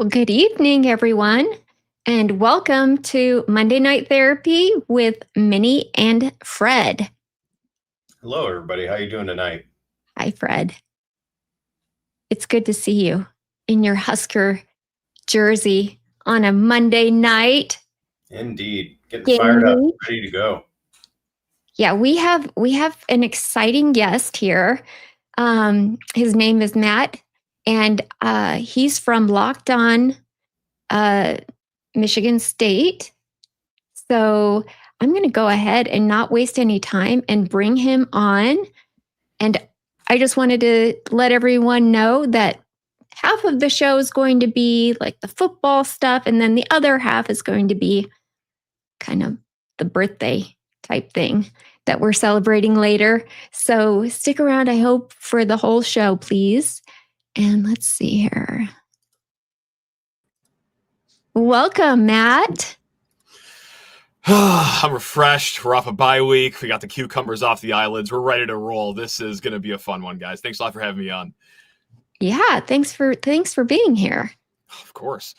Well, good evening, everyone, and welcome to Monday Night Therapy with Minnie and Fred. Hello, everybody. How you doing tonight? Hi, Fred. It's good to see you in your Husker jersey on a Monday night. Indeed. Getting fired up, ready to go. Yeah, we have an exciting guest here. His name is Matt, and he's from Locked On Michigan State. So I'm going to go ahead and not waste any time and bring him on. And I just wanted to let everyone know that half of the show is going to be like the football stuff, and then the other half is going to be kind of the birthday type thing that we're celebrating later. So stick around, I hope, for the whole show, please. And let's see here. Welcome, Matt. I'm refreshed. We're off a bye week. We got the cucumbers off the eyelids. We're ready to roll. This is going to be a fun one, guys. Thanks a lot for having me on. Yeah, thanks for being here. Of course.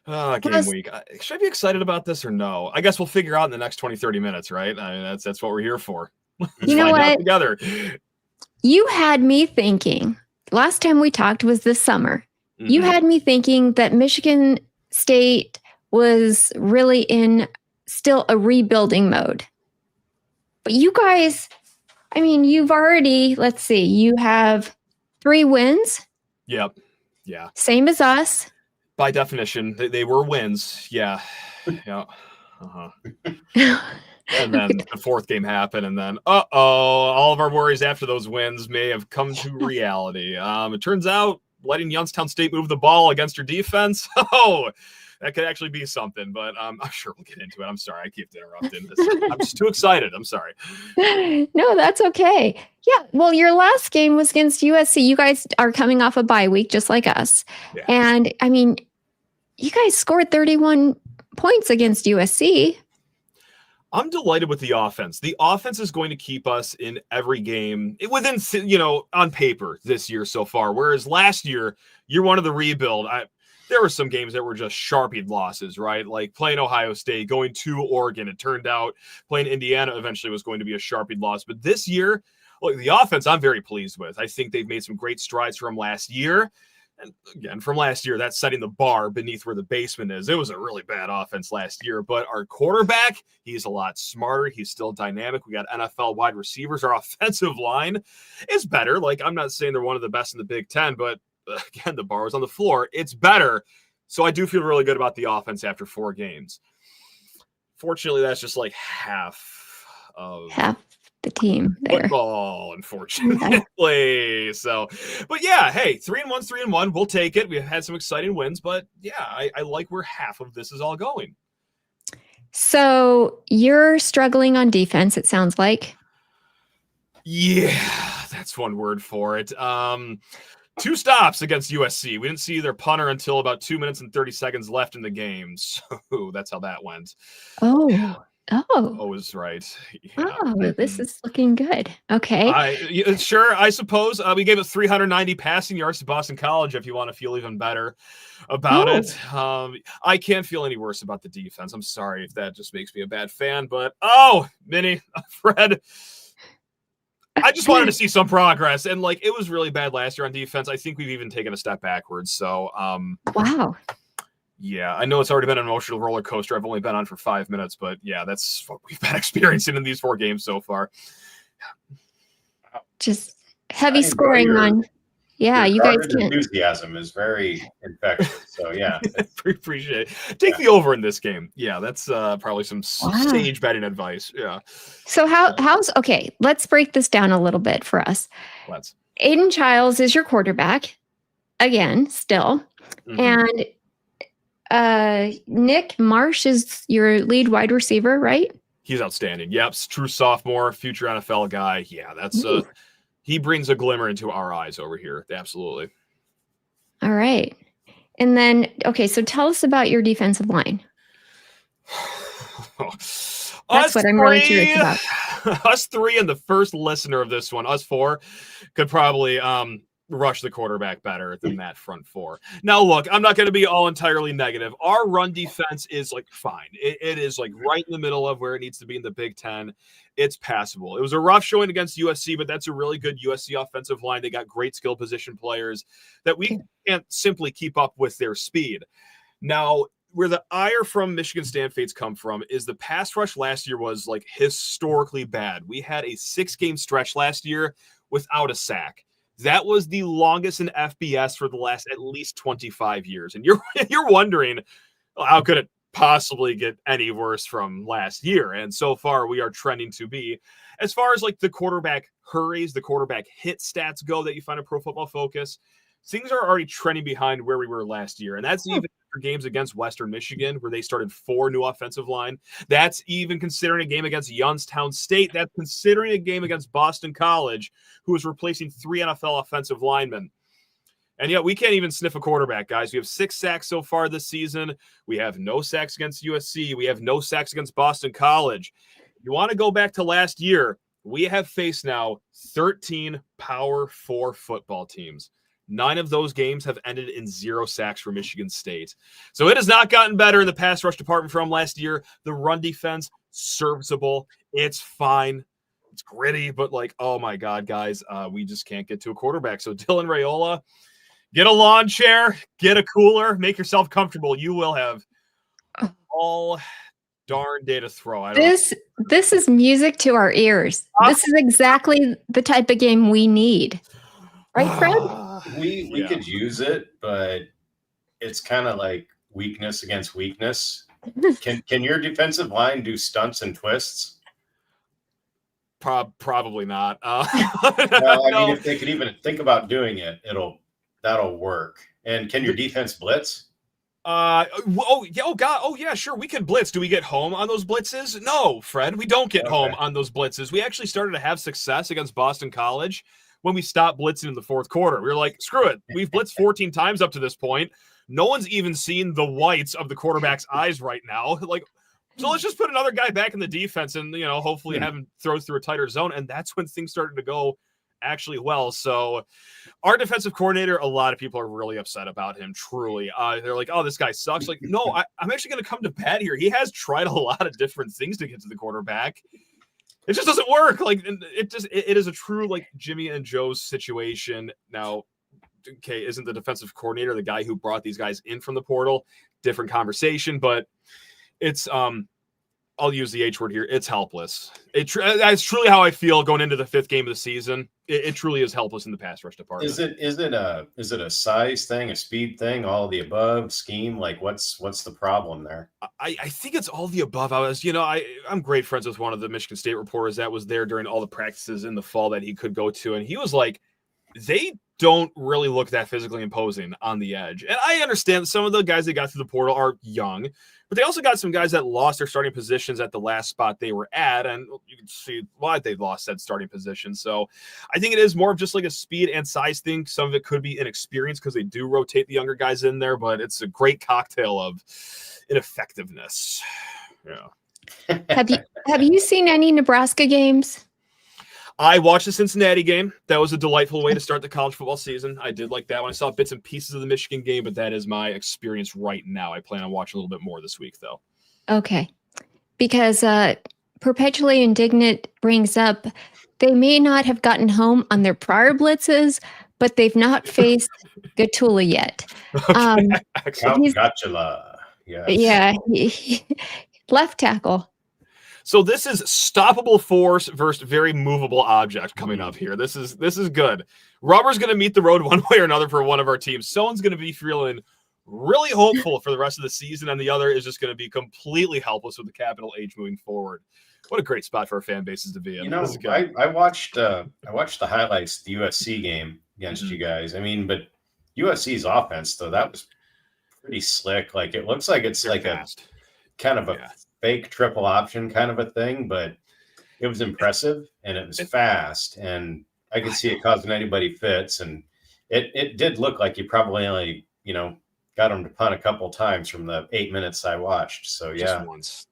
Game week. Should I be excited about this or no? I guess we'll figure out in the next 20, 30 minutes, right? I mean, that's what we're here for. You know what? Together. You had me thinking, last time we talked was this summer. Mm-hmm. You had me thinking that Michigan State was really in still a rebuilding mode. But you guys, I mean, you've already, let's see, you have 3 wins. Yep. Yeah. Same as us. By definition, they were wins. Yeah. Yeah. Uh-huh. And then the 4th game happened, and then, all of our worries after those wins may have come to reality. It turns out letting Youngstown State move the ball against your defense, that could actually be something, but I'm sure we'll get into it. I'm sorry. I keep interrupting this. I'm just too excited. I'm sorry. No, that's okay. Yeah. Well, your last game was against USC. You guys are coming off a bye week, just like us. Yeah. And I mean, you guys scored 31 points against USC. I'm delighted with the offense. The offense is going to keep us in every game within, on paper this year so far. Whereas last year, year one of the rebuild, there were some games that were just sharpied losses, right? Like playing Ohio State, going to Oregon. It turned out playing Indiana eventually was going to be a sharpied loss. But this year, look, the offense I'm very pleased with. I think they've made some great strides from last year. And again, from last year, that's setting the bar beneath where the basement is. It was a really bad offense last year, but our quarterback, he's a lot smarter. He's still dynamic. We got NFL wide receivers. Our offensive line is better. Like, I'm not saying they're one of the best in the Big Ten, but again, the bar was on the floor. It's better. So I do feel really good about the offense after 4 games. Fortunately, that's just like half the team there. Football, unfortunately. Yeah. So, but yeah, hey, 3-1's 3-1. We'll take it. We've had some exciting wins, but yeah, I like where half of this is all going. So you're struggling on defense, it sounds like. Yeah, that's one word for it. 2 stops against USC. We didn't see their punter until about 2 minutes and 30 seconds left in the game. So that's how that went. Oh, is right. Yeah. Oh, this is looking good. Okay. I suppose. We gave it 390 passing yards to Boston College if you want to feel even better about it. I can't feel any worse about the defense. I'm sorry if that just makes me a bad fan, but Minnie, Fred, I just wanted to see some progress. And it was really bad last year on defense. I think we've even taken a step backwards. So, wow. Yeah, I know it's already been an emotional roller coaster. I've only been on for 5 minutes, but yeah, that's what we've been experiencing in these 4 games so far. Just heavy scoring on. Yeah, you guys can. Enthusiasm is very infectious. So yeah, appreciate it. Take the over in this game. Yeah, that's probably some sage betting advice. Yeah. So how's okay? Let's break this down a little bit for us. Let's. Aiden Childs is your quarterback again, still, and Nick Marsh is your lead wide receiver, right? He's outstanding. Yep, true sophomore, future NFL guy. Yeah, that's he brings a glimmer into our eyes over here. Absolutely. All right. And then, okay, so tell us about your defensive line. That's what I'm really curious about. Us 3 and the first listener of this one, us 4, could probably rush the quarterback better than that front four. Now, look, I'm not going to be all entirely negative. Our run defense is like fine. It is like right in the middle of where it needs to be in the Big Ten. It's passable. It was a rough showing against USC, but that's a really good USC offensive line. They got great skill position players that we can't simply keep up with their speed. Now, where the ire from Michigan State fans come from is the pass rush last year was like historically bad. We had a 6-game stretch last year without a sack. That was the longest in FBS for the last at least 25 years. And you're wondering, well, how could it possibly get any worse from last year? And so far we are trending to be, as far as like the quarterback hurries, the quarterback hit stats go that you find a Pro Football Focus, things are already trending behind where we were last year. And that's even for games against Western Michigan, where they started 4 new offensive line. That's even considering a game against Youngstown State. That's considering a game against Boston College, who is replacing 3 NFL offensive linemen. And yet we can't even sniff a quarterback, guys. We have 6 sacks so far this season. We have no sacks against USC. We have no sacks against Boston College. You want to go back to last year, we have faced now 13 Power 4 football teams. 9 of those games have ended in 0 sacks for Michigan State. So it has not gotten better in the pass rush department from last year. The run defense, serviceable. It's fine. It's gritty, but like, oh my God, guys, we just can't get to a quarterback. So Dylan Raiola, get a lawn chair, get a cooler, make yourself comfortable. You will have all darn day to throw. This is music to our ears. This is exactly the type of game we need. Right, Fred? We could use it, but it's kind of like weakness against weakness. Can your defensive line do stunts and twists? Probably not. Well, I mean, if they could even think about doing it, that'll work. And can your defense blitz? Yeah, sure, we can blitz. Do we get home on those blitzes? No, Fred, we don't get home on those blitzes. We actually started to have success against Boston College when we stopped blitzing in the fourth quarter. We were like, screw it. We've blitzed 14 times up to this point. No one's even seen the whites of the quarterback's eyes right now. Like, so let's just put another guy back in the defense and, hopefully have him throw through a tighter zone. And that's when things started to go actually well. So our defensive coordinator, a lot of people are really upset about him, truly. They're like, oh, this guy sucks. Like, no, I'm actually going to come to bat here. He has tried a lot of different things to get to the quarterback. It just doesn't work. Like, it is a true, like, Jimmy and Joe's situation. Now, okay, isn't the defensive coordinator the guy who brought these guys in from the portal? Different conversation, but it's, I'll use the H word here. It's helpless. That's truly how I feel going into the 5th game of the season. It truly is helpless in the pass rush department. Is it a size thing, a speed thing, all of the above, scheme? Like, what's the problem there? I think it's all the above. I'm great friends with one of the Michigan State reporters that was there during all the practices in the fall that he could go to, and he was like, they don't really look that physically imposing on the edge. And I understand some of the guys that got through the portal are young, but they also got some guys that lost their starting positions at the last spot they were at, and you can see why they lost that starting position. So I think it is more of just like a speed and size thing. Some of it could be inexperience because they do rotate the younger guys in there, but it's a great cocktail of ineffectiveness. Yeah. Have you seen any Nebraska games? I watched the Cincinnati game. That was a delightful way to start the college football season. I did like that one. I saw bits and pieces of the Michigan game, but that is my experience right now. I plan on watching a little bit more this week, though. Okay. Because Perpetually Indignant brings up they may not have gotten home on their prior blitzes, but they've not faced Gatula yet. Gotcha. Yes. Yeah. Left tackle. So this is stoppable force versus very movable object coming up here. This is good. Rubber's going to meet the road one way or another for one of our teams. Someone's going to be feeling really hopeful for the rest of the season, and the other is just going to be completely helpless with the capital H moving forward. What a great spot for our fan bases to be in. I watched the highlights of the USC game against you guys. I mean, but USC's offense, though, that was pretty slick. Like, it looks like it's like fast. A kind of a fake triple option kind of a thing, but it was impressive and it was fast, and I could see it causing anybody fits. And it did look like you probably only, got him to punt a couple times from the 8 minutes I watched. So just once.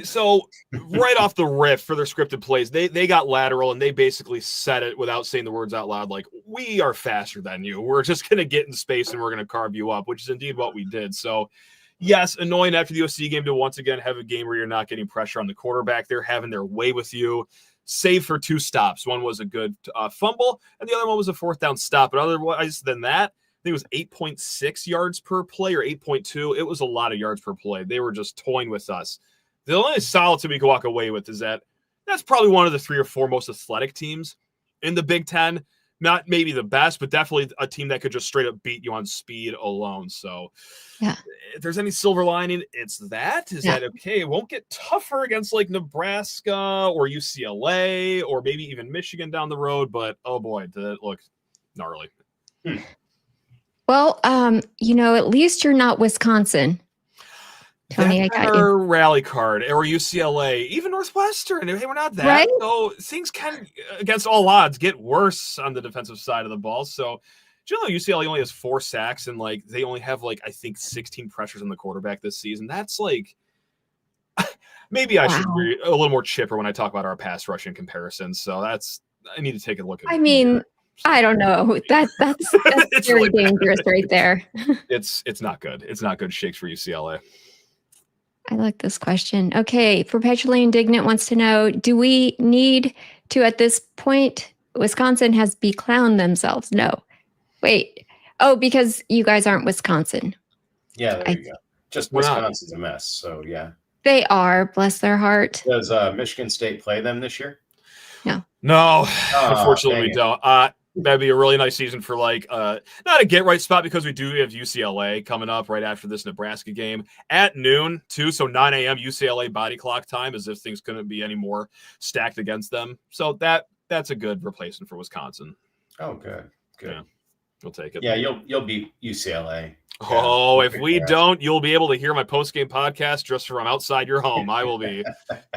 So right off the riff for their scripted plays, they got lateral and they basically said it without saying the words out loud. Like, we are faster than you. We're just going to get in space and we're going to carve you up, which is indeed what we did. So yes, annoying after the USC game to once again have a game where you're not getting pressure on the quarterback. They're having their way with you, save for 2 stops. One was a good fumble and the other one was a 4th down stop. But otherwise than that, I think it was 8.6 yards per play or 8.2. It was a lot of yards per play. They were just toying with us. The only solitude we can walk away with is that's probably one of the 3 or 4 most athletic teams in the Big Ten. Not maybe the best, but definitely a team that could just straight up beat you on speed alone. So yeah, if there's any silver lining, it's that. Is that okay? It won't get tougher against like Nebraska or UCLA or maybe even Michigan down the road. But oh boy, did it look gnarly. Well, at least you're not Wisconsin. Tony, That's I got you. Rally card or UCLA, even Northwestern. Hey, we're not that. Right? So things can, against all odds, get worse on the defensive side of the ball. So, do you know UCLA only has 4 sacks and like they only have like I think 16 pressures on the quarterback this season? That's like maybe I should be a little more chipper when I talk about our pass rushing comparisons. So I need to take a look at. I mean, I don't know. That's very really dangerous right there. It's not good. It's not good shakes for UCLA. I like this question. Okay, Perpetually Indignant wants to know, do we need to, at this point, Wisconsin has beclowned themselves? No. Wait. Oh, because you guys aren't Wisconsin. Yeah, there you go. Just Wisconsin's a mess, so yeah. They are, bless their heart. Does Michigan State play them this year? No, unfortunately we don't. That'd be a really nice season for like not a get right spot because we do have UCLA coming up right after this Nebraska game at noon too. So 9 a.m. UCLA body clock time, as if things couldn't be any more stacked against them. So that's a good replacement for Wisconsin. Oh, good. Yeah, we'll take it. Yeah, you'll beat UCLA. Oh, if we don't, you'll be able to hear my post-game podcast just from outside your home. I will be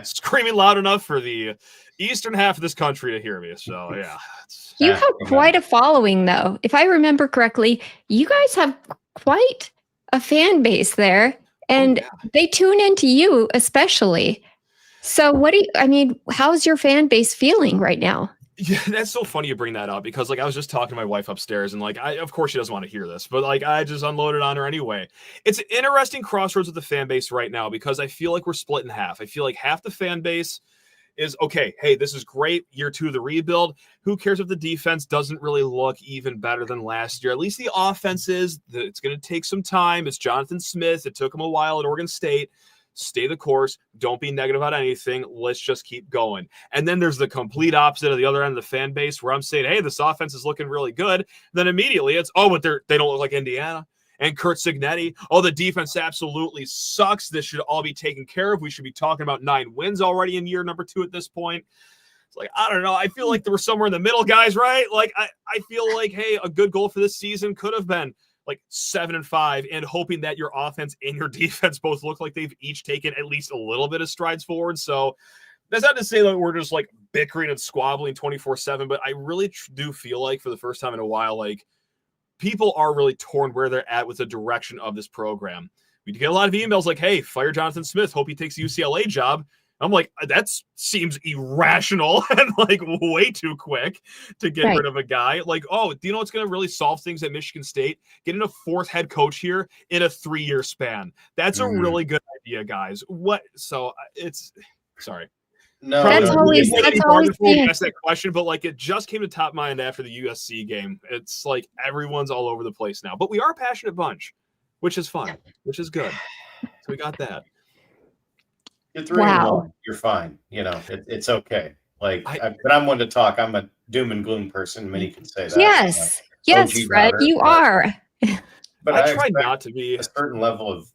screaming loud enough for the eastern half of this country to hear me. So, yeah. You have quite a following, though. If I remember correctly, you guys have quite a fan base there, and they tune into you especially. So how's your fan base feeling right now? Yeah, that's so funny you bring that up because like I was just talking to my wife upstairs and like of course she doesn't want to hear this, but like I just unloaded on her anyway. It's an interesting crossroads with the fan base right now because I feel like we're split in half. I feel like half the fan base is okay. Hey, this is great. Year 2 of the rebuild. Who cares if the defense doesn't really look even better than last year? At least the offense is. It's going to take some time. It's Jonathan Smith. It took him a while at Oregon State. Stay the course. Don't be negative about anything. Let's just keep going. And then there's the complete opposite of the other end of the fan base where I'm saying, hey, this offense is looking really good. Then immediately it's, but they don't look like Indiana. And Kurt Cignetti, the defense absolutely sucks. This should all be taken care of. We should be talking about 9 wins already in year number 2 at this point. It's like, I don't know. I feel like there were somewhere in the middle, guys, right? Like, I feel like, hey, a good goal for this season could have been like 7-5 and hoping that your offense and your defense both look like they've each taken at least a little bit of strides forward. So that's not to say that we're just like bickering and squabbling 24/7, but I really do feel like for the first time in a while, like people are really torn where they're at with the direction of this program. We get a lot of emails like, hey, fire Jonathan Smith. Hope he takes the UCLA job. I'm like, that seems irrational and like way too quick to get rid of a guy. Like, do you know what's going to really solve things at Michigan State? Getting a 4th head coach here in a 3-year span. That's a really good idea, guys. Sorry. No, that's always ask that question, but like it just came to top mind after the USC game. It's like everyone's all over the place now, but we are a passionate bunch, which is fun, which is good. So we got that. You're 3-1. You're fine. It's okay. But I'm one to talk. I'm a doom and gloom person. Many can say that. Yes, Fred, you are. But I try not to be a certain level of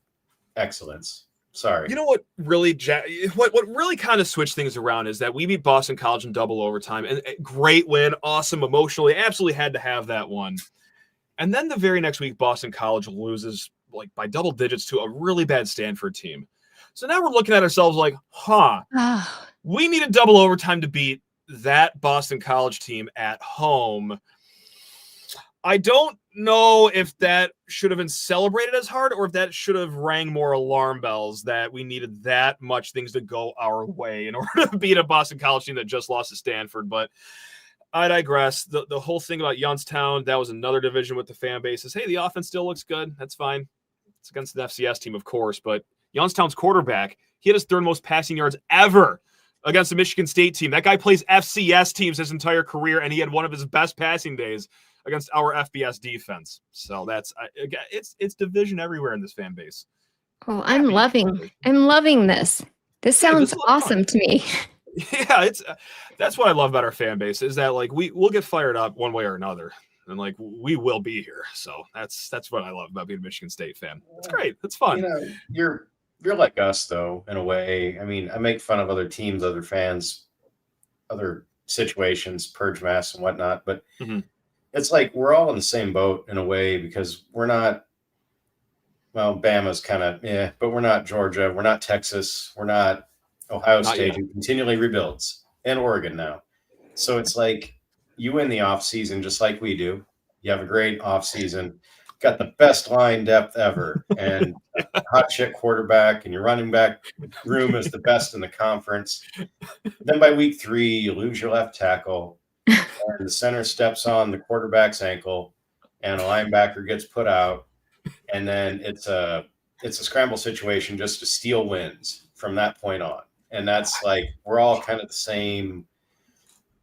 excellence. Sorry. You know what really what really kind of switched things around is that we beat Boston College in double overtime and great win, awesome, emotionally, absolutely had to have that one. And then the very next week, Boston College loses like by double digits to a really bad Stanford team. So now we're looking at ourselves like, we need a double overtime to beat that Boston College team at home. I don't know if that should have been celebrated as hard or if that should have rang more alarm bells that we needed that much things to go our way in order to beat a Boston College team that just lost to Stanford. But I digress. The whole thing about Youngstown, that was another division with the fan bases. Hey, the offense still looks good. That's fine. It's against the FCS team, of course. But Youngstown's quarterback, he had his third most passing yards ever against the Michigan State team. That guy plays FCS teams his entire career, and he had one of his best passing days against our FBS defense. So that's it's division everywhere in this fan base. Oh, I'm loving this. This sounds awesome to me. Yeah, that's what I love about our fan base is that like we'll get fired up one way or another, and like we will be here. So that's what I love about being a Michigan State fan. It's great. It's fun. You know, you're like us though, in a way. I mean, I make fun of other teams, other fans, other situations, purge masks and whatnot, but it's like we're all in the same boat in a way because we're not. Well, Bama's kind of but we're not Georgia, we're not Texas, we're not Ohio State, who continually rebuilds, and Oregon now. So it's like you win the off season just like we do. You have a great off season, got the best line depth ever, and a hot shit quarterback, and your running back room is the best in the conference. Then by week 3, you lose your left tackle, and the center steps on the quarterback's ankle, and a linebacker gets put out, and then it's a scramble situation just to steal wins from that point on. And that's like, we're all kind of the same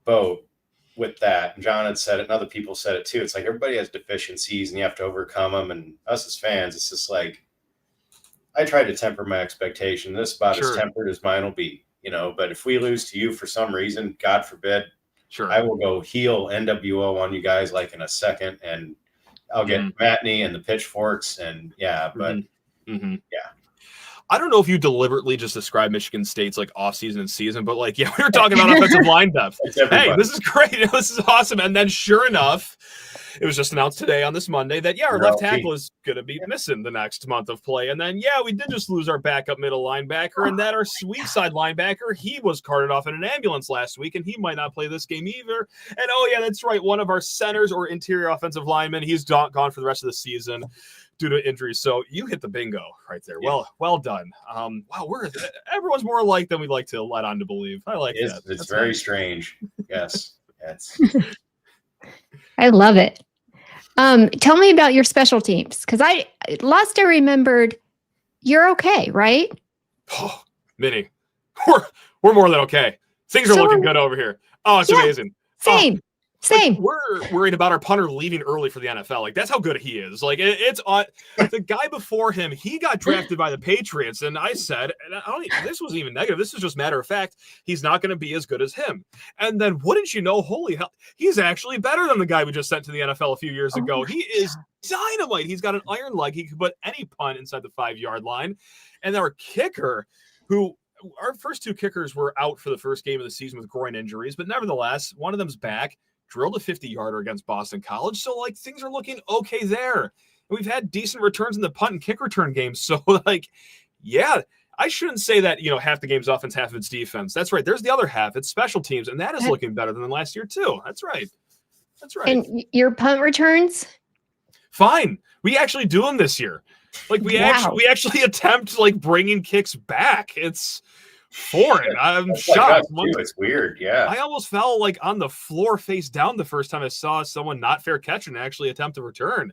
boat with that. And John had said it, and other people said it too. It's like everybody has deficiencies and you have to overcome them. And us as fans, it's just like, I try to temper my expectation. This is about as tempered as mine will be, you know, but if we lose to you for some reason, God forbid, I will go heel NWO on you guys like in a second, and I'll get Matney and the pitchforks and but I don't know if you deliberately just described Michigan State's like off season and season, but like, we were talking about offensive line depth. Hey, this is great. This is awesome. And then sure enough, it was just announced today on this Monday that, our left tackle is going to be missing the next month of play. And then, we did just lose our backup middle linebacker, and that our weak side linebacker, he was carted off in an ambulance last week, and he might not play this game either. And that's right. One of our centers or interior offensive linemen, he's gone for the rest of the season due to injuries. So you hit the bingo right there. Yeah. Well done. Wow, everyone's more alike than we'd like to let on to believe. I like that. It's very strange. Yes. I love it. Tell me about your special teams, because I remembered you're okay, right? Oh, Minnie, we're more than okay. Things are looking good over here. Oh, it's amazing. Same. Like, we're worried about our punter leaving early for the NFL. Like, that's how good he is. Like, it's on the guy before him. He got drafted by the Patriots, and I said, this wasn't even negative. This is just matter of fact. He's not going to be as good as him. And then, wouldn't you know? Holy hell, he's actually better than the guy we just sent to the NFL a few years ago. He is dynamite. He's got an iron leg. He could put any punt inside the 5-yard line. And our kicker, our first 2 kickers were out for the first game of the season with groin injuries, but nevertheless, one of them's back. Drilled a 50-yarder against Boston College. So, like, things are looking okay there. And we've had decent returns in the punt and kick return games. So, like, I shouldn't say that, half the game's offense, half of it's defense. That's right. There's the other half. It's special teams, and that is looking better than last year, too. That's right. And your punt returns? Fine. We actually do them this year. Like, we actually attempt, like, bringing kicks back. It's foreign. I'm shocked. It's weird. Yeah. I almost fell like on the floor face down the first time I saw someone not fair catch and actually attempt a return.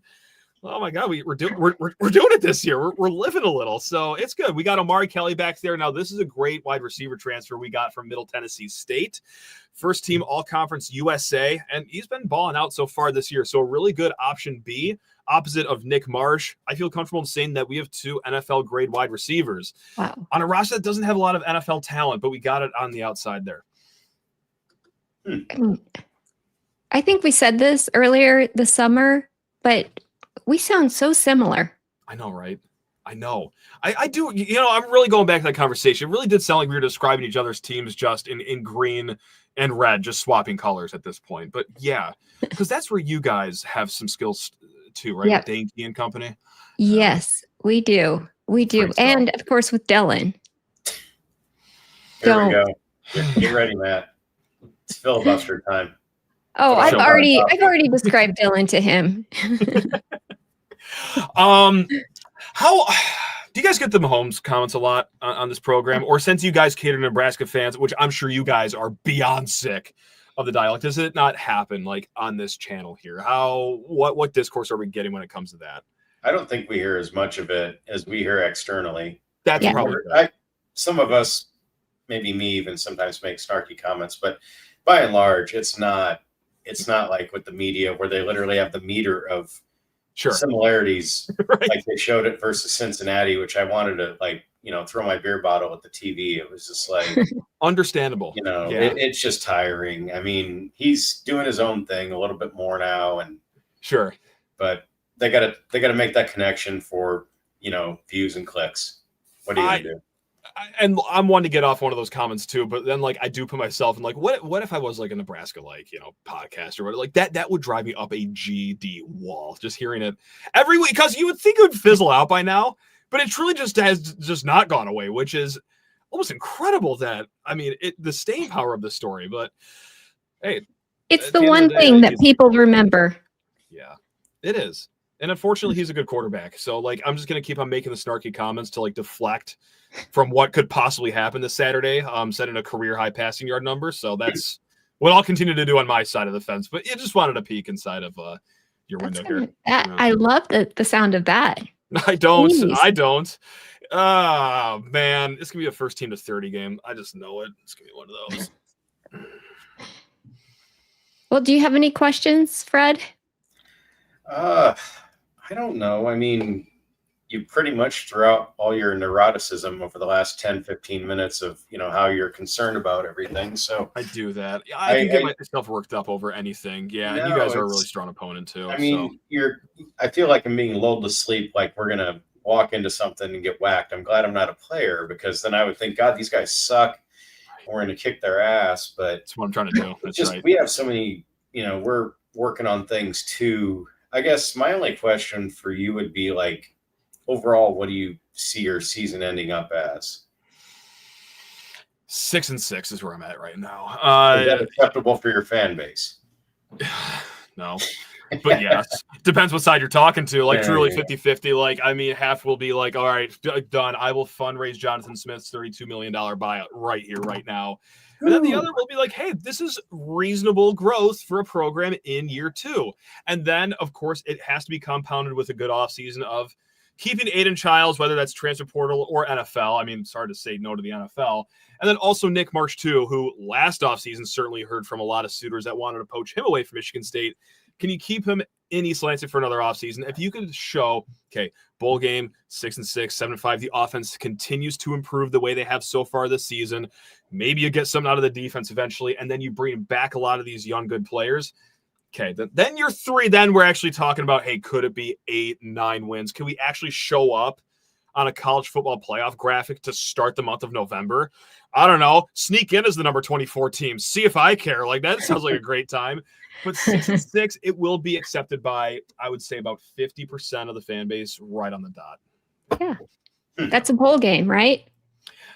Oh my God, we're doing it this year. We're living a little, so it's good. We got Amari Kelly back there. Now this is a great wide receiver transfer we got from Middle Tennessee State, first team All Conference USA, and he's been balling out so far this year. So a really good option B, opposite of Nick Marsh. I feel comfortable in saying that we have 2 NFL grade wide receivers on a roster that doesn't have a lot of NFL talent, but we got it on the outside there. I think we said this earlier this summer, but we sound so similar. I know, right? I know. I do. I'm really going back to that conversation. It really did sound like we were describing each other's teams just in green and red, just swapping colors at this point. But because that's where you guys have some skills too, right? Yep. Dainty and company. Yes, we do. We do. And of course with Dylan. Here we go. Get ready, Matt. It's filibuster time. Oh, But I've already described Dylan to him. How do you guys get the Mahomes comments a lot on this program? Or since you guys cater to Nebraska fans, which I'm sure you guys are beyond sick of the dialect, does it not happen like on this channel here? What discourse are we getting when it comes to that? I don't think we hear as much of it as we hear externally. That's probably right. Some of us, maybe me even, sometimes make snarky comments, but by and large, it's not like with the media where they literally have the meter of similarities, right, like they showed it versus Cincinnati, which I wanted to throw my beer bottle at the TV. It was just like understandable. It's just tiring. I mean, he's doing his own thing a little bit more now, and but they gotta make that connection for views and clicks. What are you gonna do? And I'm one to get off one of those comments too, but then I do put myself in what if I was like a Nebraska podcast or whatever, like that would drive me up a GD wall just hearing it every week, because you would think it would fizzle out by now, but it truly just has just not gone away, which is almost incredible. The staying power of the story. But hey, it's the one thing that people remember. Yeah, it is. And unfortunately, he's a good quarterback. So, I'm just going to keep on making the snarky comments to, deflect from what could possibly happen this Saturday, setting a career-high passing yard number. So that's what I'll continue to do on my side of the fence. But you just wanted a peek inside of your window here. I love the sound of that. I don't. Jeez. I don't. Oh, man. It's going to be a first team to 30 game. I just know it. It's going to be one of those. Well, do you have any questions, Fred? I don't know. I mean, you pretty much threw out all your neuroticism over the last 10, 15 minutes of, how you're concerned about everything. So I do that. I can get myself worked up over anything. Yeah. And you guys are a really strong opponent too. I mean, I feel like I'm being lulled to sleep. Like we're going to walk into something and get whacked. I'm glad I'm not a player, because then I would think, God, these guys suck. We're going to kick their ass. But that's what I'm trying to do. That's right. We have so many, we're working on things too. I guess my only question for you would be overall, what do you see your season ending up as? 6-6 is where I'm at right now. Is that acceptable for your fan base? No, but yes, depends what side you're talking to. Truly 50-50. Half will be all right, done. I will fundraise Jonathan Smith's $32 million buyout right here, right now. And then the other will be hey, this is reasonable growth for a program in year 2. And then, of course, it has to be compounded with a good offseason of keeping Aiden Childs, whether that's transfer portal or NFL. It's hard to say no to the NFL. And then also Nick Marsh, too, who last offseason certainly heard from a lot of suitors that wanted to poach him away from Michigan State. Can you keep him in East Lansing for another offseason? If you could show, bowl game, 6-6, 7-5, the offense continues to improve the way they have so far this season. Maybe you get something out of the defense eventually, and then you bring back a lot of these young, good players. Then you're 3. Then we're actually talking about, could it be 8-9 wins? Can we actually show up on a college football playoff graphic to start the month of November? I don't know. Sneak in as the number 24 team. See if I care. That sounds like a great time. But 6-6, it will be accepted by, I would say, about 50% of the fan base right on the dot. Yeah. That's a bowl game, right?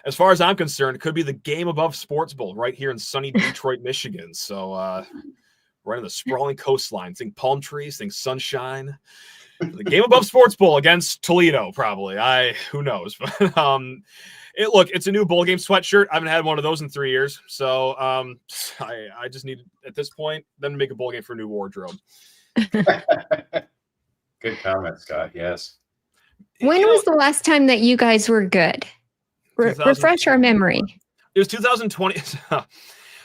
As far as I'm concerned, it could be the game above Sports Bowl right here in sunny Detroit, Michigan. So right on the sprawling coastline. Think palm trees, think sunshine. The game above Sports Bowl against Toledo, probably. Who knows? But it's a new bowl game sweatshirt. I haven't had one of those in 3 years. So I just need, at this point, them to make a bowl game for a new wardrobe. Good comment, Scott. Yes. When was the last time that you guys were good? Refresh our memory. It was 2020.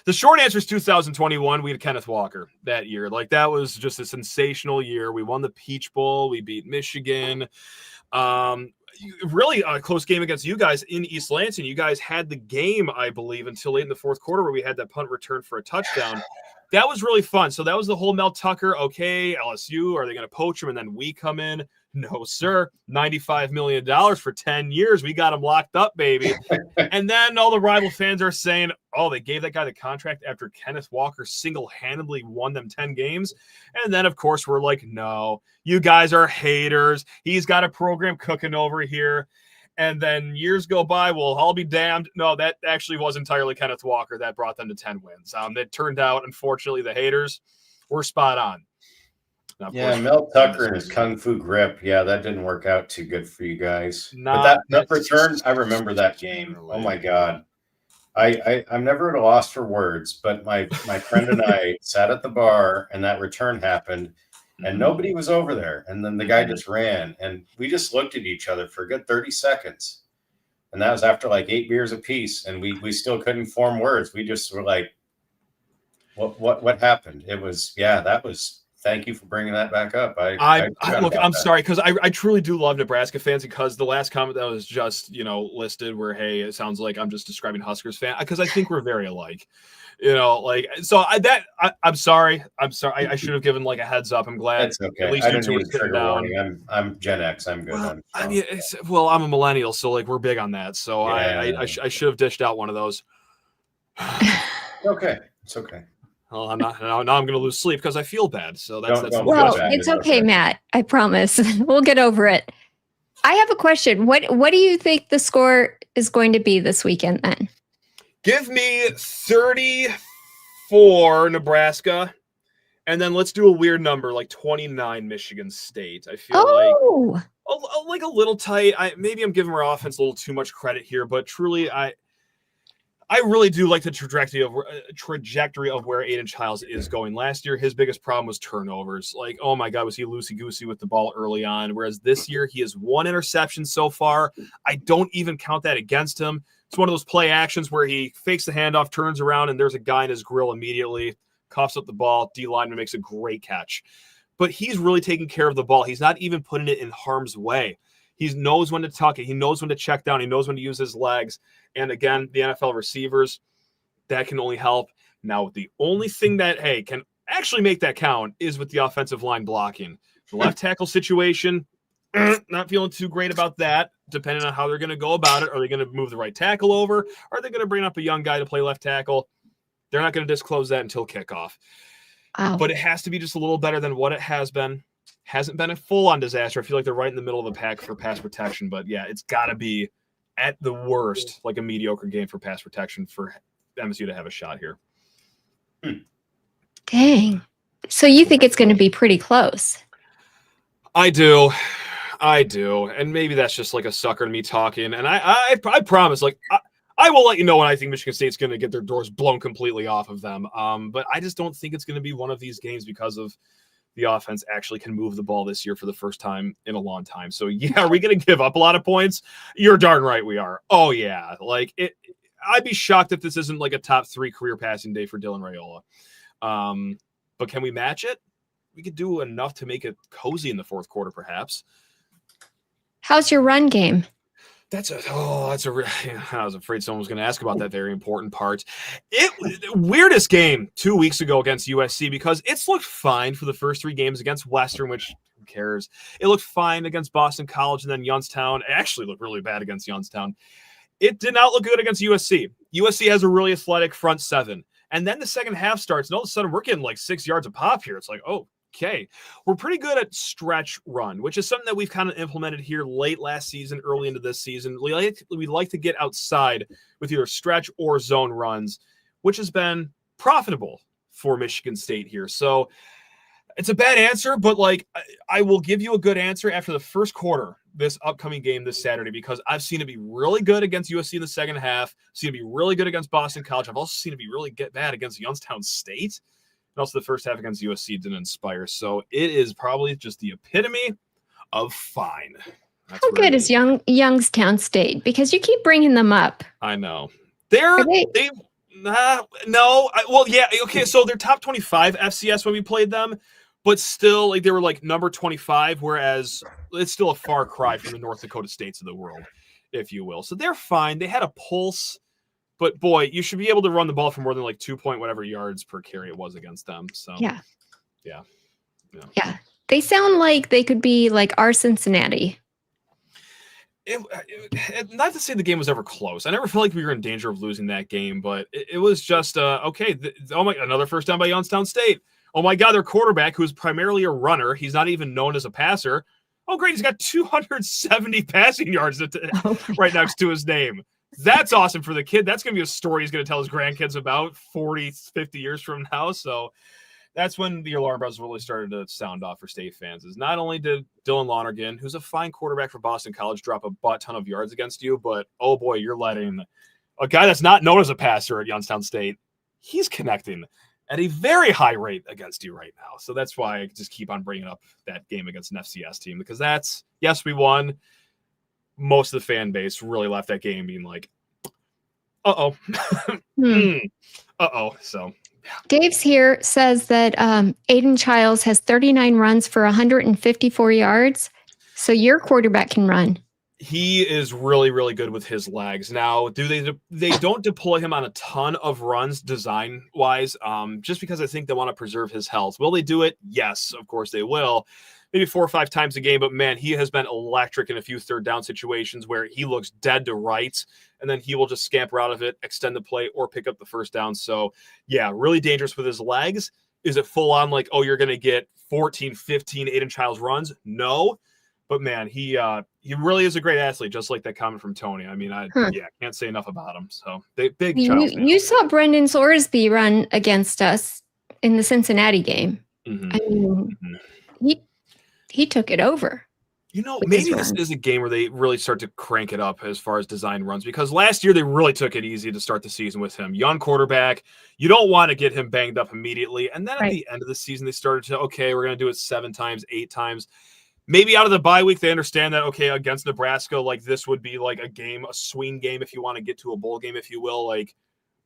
The short answer is 2021. We had Kenneth Walker that year. That was just a sensational year. We won the Peach Bowl. We beat Michigan. Really a close game against you guys in East Lansing. You guys had the game, I believe, until late in the fourth quarter where we had that punt return for a touchdown. That was really fun. So that was the whole Mel Tucker. Okay, LSU, are they going to poach him? And then we come in. No, sir. $95 million for 10 years. We got him locked up, baby. And then all the rival fans are saying, oh, they gave that guy the contract after Kenneth Walker single-handedly won them 10 games. And then, of course, we're like, no, you guys are haters. He's got a program cooking over here. And then years go by, well, I'll be damned. No, that actually was entirely Kenneth Walker that brought them to 10 wins. It turned out, unfortunately, the haters, we're spot on. Now, of Yeah, course, Mel Tucker and his Kung Fu grip. Yeah, that didn't work out too good for you guys. But that return, I remember that game. Oh my God. I'm never at a loss for words, but my friend and I sat at the bar and that return happened and nobody was over there. And then the guy just ran and we just looked at each other for a good 30 seconds. And that was after like 8 beers apiece. And we still couldn't form words. We just were like, what happened? It was, that was, thank you for bringing that back up. I'm sorry, because I truly do love Nebraska fans, because the last comment that was just, listed where, hey, it sounds like I'm just describing Huskers fan, because I think we're very alike, I'm sorry. I should have given like a heads up. I'm glad. It's okay. At least you two were sitting down. I'm Gen X. I'm good. I'm a millennial, so like we're big on that. So I should have dished out one of those. Okay. It's okay. Well, I'm not. Now I'm going to lose sleep because I feel bad. So that's well, it's okay, Matt. I promise. We'll get over it. I have a question. What do you think the score is going to be this weekend then? Give me 34 Nebraska, and then let's do a weird number like 29 Michigan State. I feel like a little tight. Maybe I'm giving our offense a little too much credit here, but truly, I really do like the trajectory of where Aiden Childs is going. Last year, his biggest problem was turnovers. Like, oh my God, was he loosey-goosey with the ball early on? Whereas this year, he has 1 interception so far. I don't even count that against him. It's one of those play actions where he fakes the handoff, turns around, and there's a guy in his grill immediately, coughs up the ball, D-lineman makes a great catch. But he's really taking care of the ball. He's not even putting it in harm's way. He knows when to tuck it. He knows when to check down. He knows when to use his legs. And again, the NFL receivers, that can only help. Now, the only thing that, can actually make that count is with the offensive line blocking. The left tackle situation, not feeling too great about that, depending on how they're going to go about it. Are they going to move the right tackle over? Are they going to bring up a young guy to play left tackle? They're not going to disclose that until kickoff. Wow. But it has to be just a little better than what it has been. Hasn't been a full-on disaster. I feel like they're right in the middle of the pack for pass protection. But, yeah, it's got to be, at the worst, like a mediocre game for pass protection for MSU to have a shot here. Dang. So you think it's going to be pretty close? I do. And maybe that's just like a sucker to me talking. And I promise, like, I will let you know when I think Michigan State's going to get their doors blown completely off of them. But I just don't think it's going to be one of these games because of the offense actually can move the ball this year for the first time in a long time. So, yeah, are we going to give up a lot of points? You're darn right we are. Oh, yeah. Like, I'd be shocked if this isn't like a top 3 career passing day for Dylan Raiola. But can we match it? We could do enough to make it cozy in the fourth quarter, perhaps. How's your run game? I was afraid someone was going to ask about that very important part. Weirdest game 2 weeks ago against USC, because it's looked fine for the first 3 games against Western, which who cares? It looked fine against Boston College and then Youngstown. It actually looked really bad against Youngstown. It did not look good against USC. USC has a really athletic front 7. And then the second half starts, and all of a sudden we're getting like 6 yards a pop here. It's like, oh, okay. We're pretty good at stretch run, which is something that we've kind of implemented here late last season, early into this season. We like to get outside with either stretch or zone runs, which has been profitable for Michigan State here. So it's a bad answer, but like I will give you a good answer after the first quarter, this upcoming game this Saturday, because I've seen it be really good against USC in the second half, seen it be really good against Boston College. I've also seen it be really bad against Youngstown State. And also the first half against USC didn't inspire. So it is probably just the epitome of fine. How good is Youngstown State? Because you keep bringing them up. I know. No. Well, yeah. Okay. So they're top 25 FCS when we played them, but still like they were like number 25, whereas it's still a far cry from the North Dakota States of the world, if you will. So they're fine. They had a pulse. But boy, you should be able to run the ball for more than like 2 point whatever yards per carry it was against them. So yeah. Yeah. They sound like they could be like our Cincinnati. Not to say the game was ever close. I never felt like we were in danger of losing that game, but it was just okay. Another first down by Youngstown State. Oh my God, their quarterback, who's primarily a runner, he's not even known as a passer. Oh great, he's got 270 passing yards right next to his name. That's awesome for the kid. That's going to be a story he's going to tell his grandkids about 40, 50 years from now. So, that's when the alarm bells really started to sound off for State fans. Is not only did Dylan Lonergan, who's a fine quarterback for Boston College, drop a butt ton of yards against you, but oh boy, you're letting a guy that's not known as a passer at Youngstown State, he's connecting at a very high rate against you right now. So that's why I just keep on bringing up that game against an FCS team, because that's, yes, we won. Most of the fan base really left that game being like, uh-oh. Uh-oh. So Dave's here says that Aiden Childs has 39 runs for 154 yards. So your quarterback can run. He is really, really good with his legs. Now, they don't deploy him on a ton of runs design-wise, just because I think they want to preserve his health. Will they do it? Yes, of course they will. Maybe 4 or 5 times a game, but man, he has been electric in a few third down situations where he looks dead to rights, and then he will just scamper out of it, extend the play, or pick up the first down. So, yeah, really dangerous with his legs. Is it full on like, oh, you're going to get 14, 15 Aiden Childs runs? No. But man, he really is a great athlete, just like that comment from Tony. I mean, can't say enough about him. So big you saw Brendan Sorsby run against us in the Cincinnati game. Mm-hmm. I mean, he took it over. You know, maybe this is a game where they really start to crank it up as far as design runs, because last year they really took it easy to start the season with him. Young quarterback, you don't want to get him banged up immediately. And then at the end of the season, they started to, okay, we're going to do it 7 times, 8 times. Maybe out of the bye week, they understand that, okay, against Nebraska, like this would be like a game, a swing game, if you want to get to a bowl game, if you will. Like,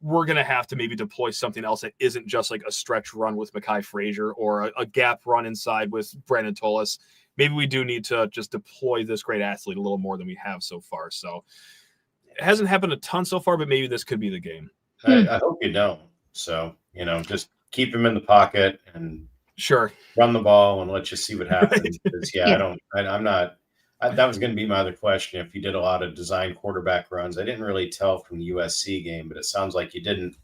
we're going to have to maybe deploy something else that isn't just like a stretch run with Mekhi Frazier or a gap run inside with Brandon Tolis. Maybe we do need to just deploy this great athlete a little more than we have so far. So it hasn't happened a ton so far, but maybe this could be the game. I hope you don't. So, just keep him in the pocket and sure run the ball and let you see what happens. I'm not. That was going to be my other question. If you did a lot of design quarterback runs, I didn't really tell from the USC game, but it sounds like you didn't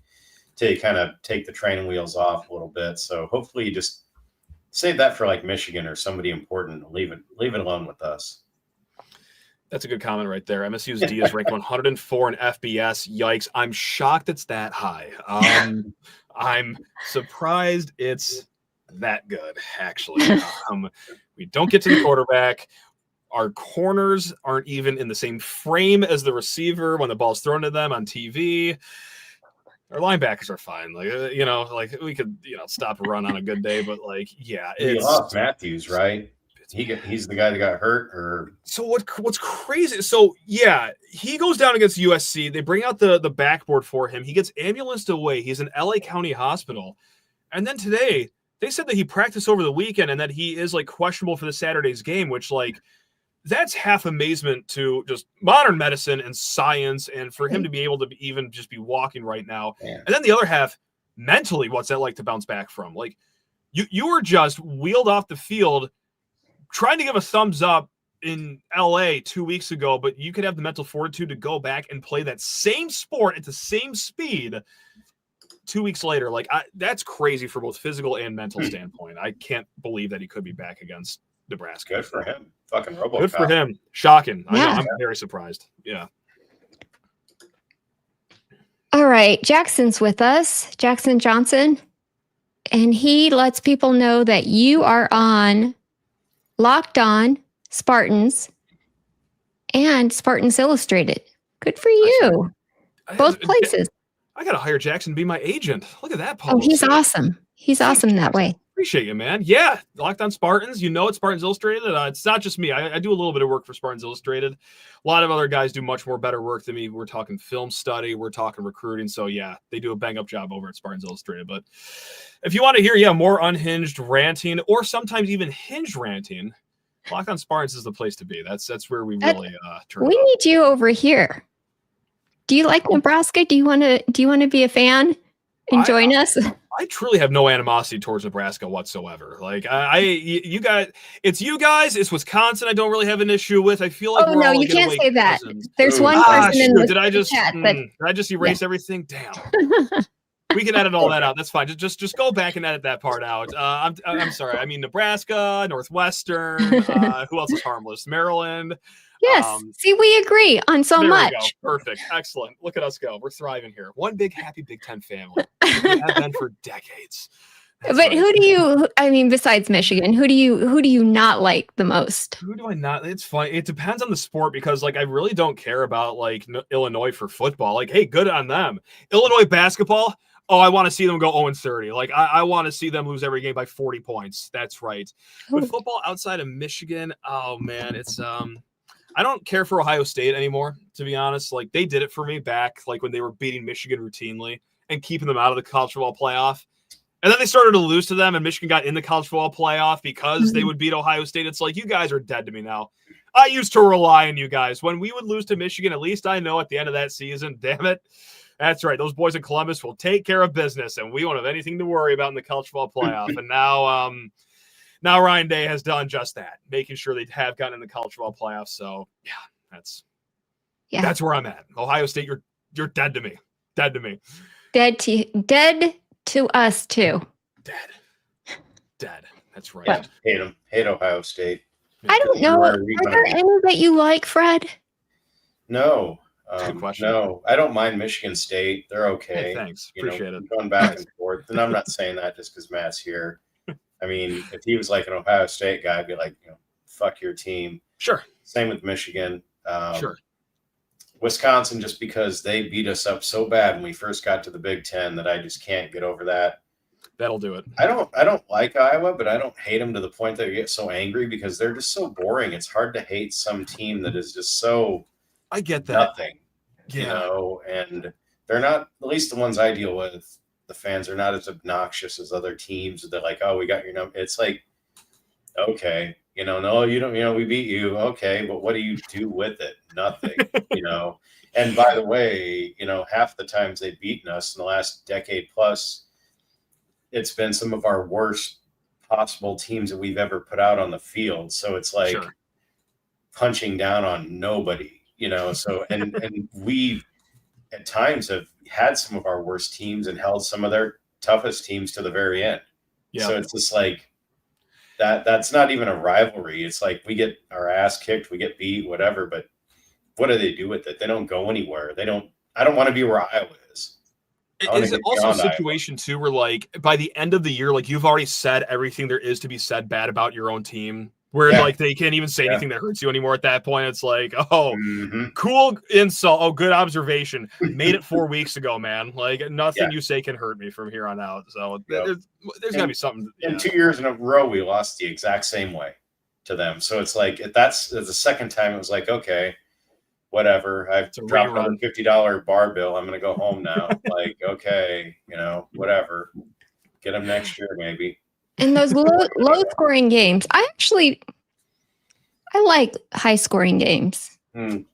take the training wheels off a little bit. So hopefully you just save that for like Michigan or somebody important. Leave it alone with us. That's a good comment right there. MSU's D is ranked 104 in FBS. Yikes. I'm shocked it's that high. I'm surprised it's that good, actually. We don't get to the quarterback. Our corners aren't even in the same frame as the receiver when the ball's thrown to them on TV. Our linebackers are fine. Like we could, stop a run on a good day, but we lost Matthews, right? He's the guy that got hurt. Or so what's crazy? So yeah, he goes down against USC. They bring out the backboard for him. He gets ambulanced away. He's in LA County Hospital, and then today they said that he practiced over the weekend and that he is like questionable for the Saturday's game, which that's half amazement to just modern medicine and science, and for him to be able to even just be walking right now. Yeah. And then the other half, mentally, what's that like to bounce back from? Like you were just wheeled off the field trying to give a thumbs up in LA 2 weeks ago, but you could have the mental fortitude to go back and play that same sport at the same speed 2 weeks later. That's crazy for both physical and mental standpoint. I can't believe that he could be back against Nebraska. Good for him. Fucking RoboCop. Good for him. Shocking. Yeah. I know. I'm very surprised. Yeah. All right. Jackson's with us, Jackson Johnson. And he lets people know that you are on Locked On Spartans and Spartans Illustrated. Good for you. Both places. I got to hire Jackson to be my agent. Look at that post. Oh, he's awesome. He's awesome that way. Appreciate you, man. Yeah, Locked On Spartans. It's Spartans Illustrated. It's not just me. I do a little bit of work for Spartans Illustrated. A lot of other guys do much more better work than me. We're talking film study. We're talking recruiting. So, yeah, they do a bang-up job over at Spartans Illustrated. But if you want to hear, more unhinged ranting or sometimes even hinged ranting, Locked On Spartans is the place to be. That's where we really turn We need you over here. Do you like Nebraska? Do you want to be a fan and join us? I truly have no animosity towards Nebraska whatsoever. You guys, it's Wisconsin. I don't really have an issue with. I feel like no, you can't say that. There's one person in the chat. Did I just erase everything? Damn. We can edit all that out. That's fine. Just go back and edit that part out. I'm sorry. I mean Nebraska, Northwestern. Who else is harmless? Maryland. Yes. See, we agree on so much. Perfect. Excellent. Look at us go. We're thriving here. One big happy Big Ten family. We have been for decades. But right. I mean, besides Michigan, who do you not like the most? Who do I not? It's funny. It depends on the sport because like I really don't care about like Illinois for football. Like, hey, good on them. Illinois basketball. Oh, I want to see them go 0-30. Like I want to see them lose every game by 40 points. That's right. But football outside of Michigan, oh man, it's I don't care for Ohio State anymore, to be honest. Like they did it for me back like when they were beating Michigan routinely and keeping them out of the college football playoff. And then they started to lose to them, and Michigan got in the college football playoff because they would beat Ohio State. It's like, you guys are dead to me now. I used to rely on you guys. When we would lose to Michigan, at least I know at the end of that season, damn it, that's right. Those boys in Columbus will take care of business, and we won't have anything to worry about in the college football playoff. And now Ryan Day has done just that, making sure they have gotten in the college football playoff. So, that's where I'm at. Ohio State, you're dead to me. Dead to me. Dead to us too. Dead. That's right. Yeah, hate them. Hate Ohio State. I don't know. Are there any that you like, Fred? No. Good question. No, I don't mind Michigan State. They're okay. Hey, thanks. Appreciate it. Going back and forth. And I'm not saying that just because Matt's here. I mean, if he was like an Ohio State guy, I'd be like, fuck your team. Sure. Same with Michigan. Sure. Wisconsin, just because they beat us up so bad when we first got to the Big Ten that I just can't get over that. That'll do it. I don't like Iowa, but I don't hate them to the point that I get so angry because they're just so boring. It's hard to hate some team that is just so I get that. Nothing. And they're not, at least the ones I deal with, the fans are not as obnoxious as other teams. They're like, oh, we got your number. It's like, okay. No, you don't, we beat you. Okay. But what do you do with it? Nothing, And by the way, half the times they've beaten us in the last decade plus, it's been some of our worst possible teams that we've ever put out on the field. So it's like punching down on nobody, so, and we at times have had some of our worst teams and held some of their toughest teams to the very end. Yeah. So it's just like, that's not even a rivalry. It's like we get our ass kicked, we get beat, whatever. But what do they do with it? They don't go anywhere. I don't want to be where Iowa is. Is it also a situation too where like by the end of the year, like you've already said everything there is to be said bad about your own team, where like they can't even say anything that hurts you anymore at that point? It's like, cool insult. Oh, good observation. Made it 4 weeks ago, man. Like nothing you say can hurt me from here on out. So there's gotta be something. And 2 years in a row, we lost the exact same way to them. So it's like, that's the second time it was like, okay, whatever. I've dropped another $50 bar bill. I'm going to go home now. Like, okay, whatever. Get them next year, maybe. And those low scoring games, I like high scoring games. It's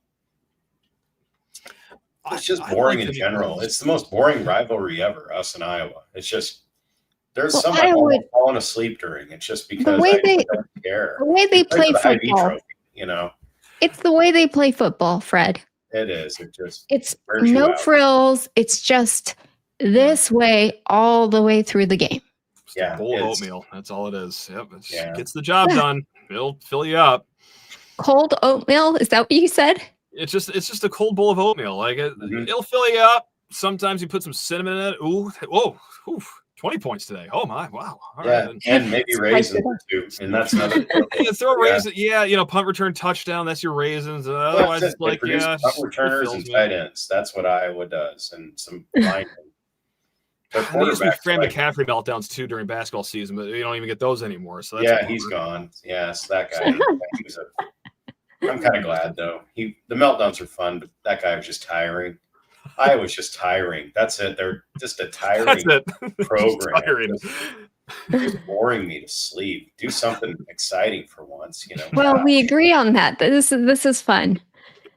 just boring in general. It's the most boring rivalry ever, us and Iowa. It's just, there's some I've fallen asleep during. It's just because I don't care. The way they play football, It's the way they play football, Fred. It is. It's no frills. It's just this way all the way through the game. Yeah, bowl of oatmeal. That's all it is. Yep, gets the job done. It'll fill you up. Cold oatmeal? Is that what you said? It's just a cold bowl of oatmeal. Like it'll fill you up. Sometimes you put some cinnamon in it. Ooh, 20 points today. Oh my, wow. All right. And maybe raisins too. And that's another. Throw raisins. Yeah, punt return touchdown. That's your raisins. Otherwise, it's like punt returners and tight ends. That's what Iowa does, and some line. There used to be Fran McCaffrey meltdowns too during basketball season, but you don't even get those anymore. So that's he's gone. Yes, that guy. I'm kind of glad though. The meltdowns are fun, but that guy was just tiring. I was just tiring. That's it. They're just a tiring program. Just boring me to sleep. Do something exciting for once, Well, we agree on that. This is fun.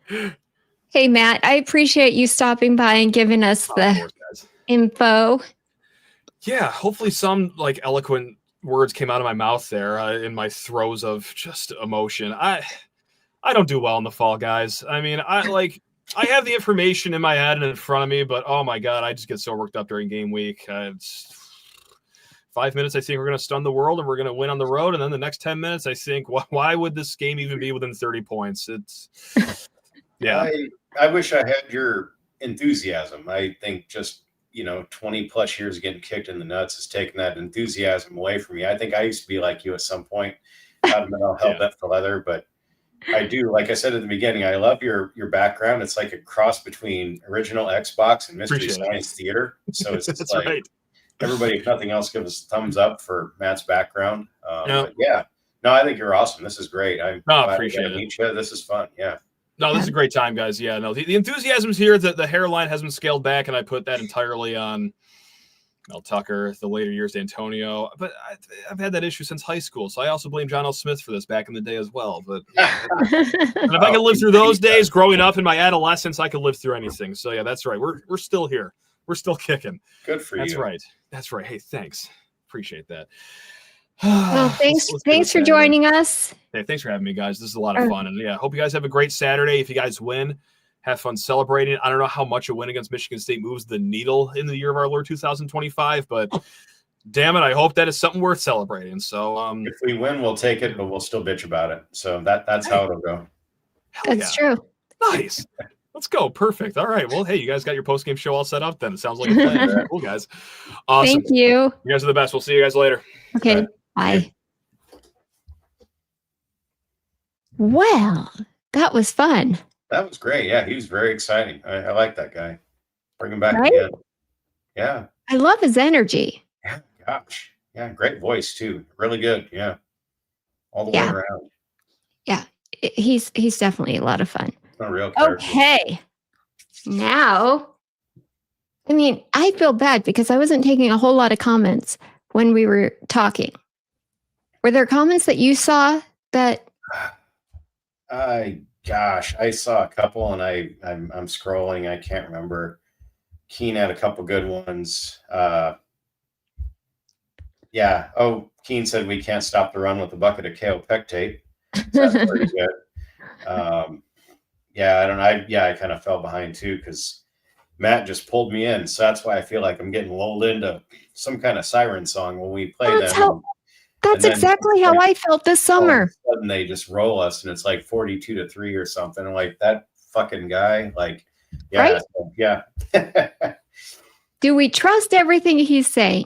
Hey, Matt, I appreciate you stopping by and giving us the info. Yeah, hopefully some like eloquent words came out of my mouth there in my throes of just emotion. I don't do well in the fall, guys. I mean, I have the information in my head and in front of me, but oh my God, I just get so worked up during game week. 5 minutes, I think we're going to stun the world and we're going to win on the road. And then the next 10 minutes, I think, why would this game even be within 30 points? I wish I had your enthusiasm. I think just 20 plus years of getting kicked in the nuts has taken that enthusiasm away from me. I think I used to be like you at some point. I've been all hell bent for leather, but I do, like I said at the beginning, I love your background. It's like a cross between original Xbox and Mystery Science Theater. So it's That's like right. everybody, if nothing else, give us a thumbs up for Matt's background. But yeah, no, I think you're awesome. This is great. I appreciate it. Meet you. This is fun. Yeah. No, this is a great time, guys. Yeah, no, the enthusiasm's here. The hairline has been scaled back, and I put that entirely on Mel Tucker, the later years, Antonio. But I've had that issue since high school, so I also blame John L. Smith for this back in the day as well. But and if I could live through those days growing up in my adolescence, I could live through anything. So yeah, that's right. We're still here. We're still kicking. Good for you. That's right. That's right. Hey, thanks. Appreciate that. Well, thanks for joining us. Hey, thanks for having me, guys. This is a lot of fun. And yeah, hope you guys have a great Saturday. If you guys win, have fun celebrating. I don't know how much a win against Michigan State moves the needle in the year of our Lord 2025, but damn it, I hope that is something worth celebrating. So if we win, we'll take it, but we'll still bitch about it. So that's how it'll go. That's true. Nice. Let's go. Perfect. All right. Well, hey, you guys got your post-game show all set up then. It sounds like a plan. Cool, guys. Awesome. Thank you. You guys are the best. We'll see you guys later. Okay. Right. Bye. Well, that was fun. That was great. Yeah, he was very exciting. I like that guy. Bring him back again. Yeah. I love his energy. Yeah, gosh. Yeah, great voice too. Really good. Yeah. All the way around. Yeah. He's definitely a lot of fun. A real character. Okay. Now, I mean, I feel bad because I wasn't taking a whole lot of comments when we were talking. Were there comments that you saw that? Gosh, I saw a couple, and I'm scrolling. I can't remember. Keen had a couple good ones. Yeah. Oh, Keen said we can't stop the run with a bucket of kaopectate. So that's pretty good. Yeah, I don't know. I kind of fell behind too because Matt just pulled me in. So that's why I feel like I'm getting lulled into some kind of siren song when we play them. That's exactly how I felt this summer. All of a sudden they just roll us, and it's like 42-3 or something. I'm like, that fucking guy. Like, yeah, right? So, yeah. Do we trust everything he's saying?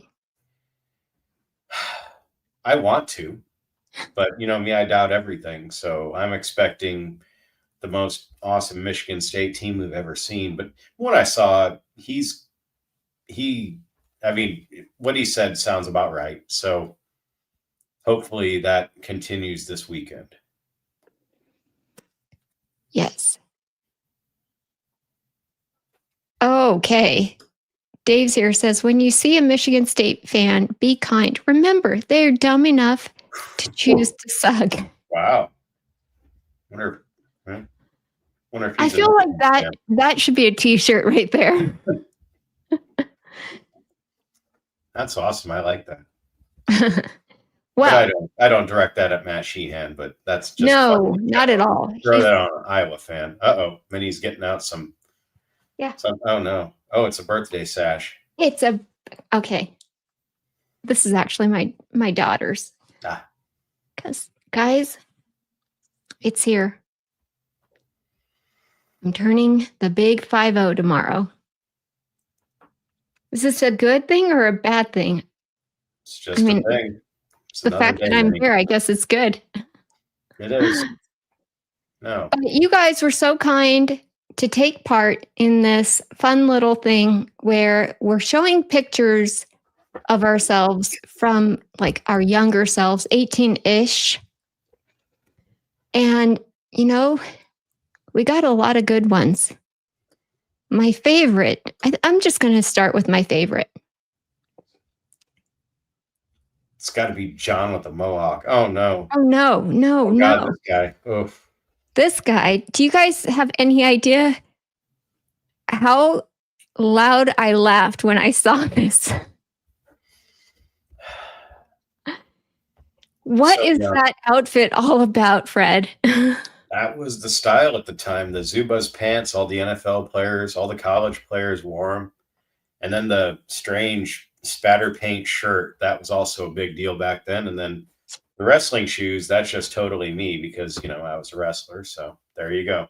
I want to, but me, I doubt everything. So I'm expecting the most awesome Michigan State team we've ever seen. But what I saw, I mean, what he said sounds about right. So hopefully that continues this weekend. Yes. Okay. Dave's here says, when you see a Michigan State fan, be kind. Remember, they're dumb enough to choose to suck. Wow. Wonder if I feel like that should be a t-shirt right there. That's awesome. I like that. Well, I don't direct that at Matt Sheehan, but that's just no, not at all. Throw that on an Iowa fan. Minnie's getting out some. Yeah. Oh no. Oh, it's a birthday sash. Okay. This is actually my daughter's. Because guys, it's here. I'm turning the big 50 tomorrow. Is this a good thing or a bad thing? It's just a thing. It's the fact that I'm here, I guess it's good. It is. No. You guys were so kind to take part in this fun little thing where we're showing pictures of ourselves from like our younger selves, 18-ish. And, we got a lot of good ones. My favorite, I'm just going to start with my favorite. It's got to be John with the mohawk. Oh, no. Oh, no. God, this guy. Oof. This guy, do you guys have any idea how loud I laughed when I saw this? What is that outfit all about, Fred? That was the style at the time. The Zubaz pants, all the NFL players, all the college players wore them. And then the strange spatter paint shirt, that was also a big deal back then. And then the wrestling shoes, that's just totally me because, I was a wrestler. So there you go.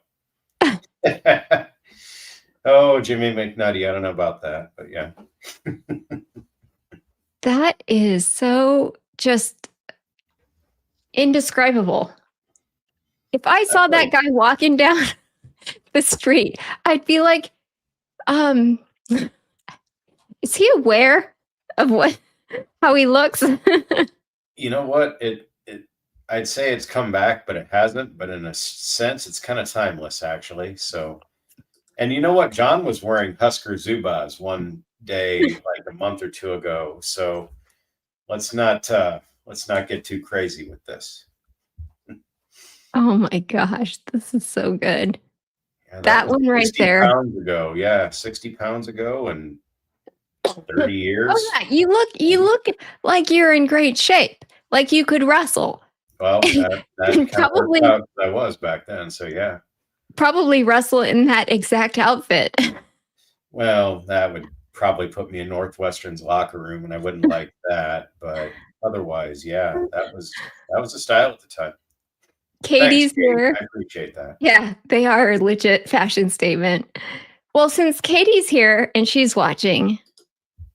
Oh, Jimmy McNutty. I don't know about that, but yeah. That is so just indescribable. If I saw that guy walking down the street, I'd be like, is he aware of how he looks? You know what? I'd say it's come back, but it hasn't. But in a sense, it's kind of timeless, actually. So, and you know what? John was wearing Husker Zubaz one day, like a month or two ago. So let's not get too crazy with this. Oh my gosh, this is so good. Yeah, that one right 60 there. pounds ago. Yeah, 60 pounds ago and 30 years. Oh, yeah. You look like you're in great shape. Like you could wrestle. Well, that kind probably of worked out I was back then. So yeah. Probably wrestle in that exact outfit. Well, that would probably put me in Northwestern's locker room, and I wouldn't like that. But otherwise, yeah, that was the style at the time. Katie's Thanks, Kate. here. I appreciate that. Yeah, they are a legit fashion statement. Well, since Katie's here and she's watching,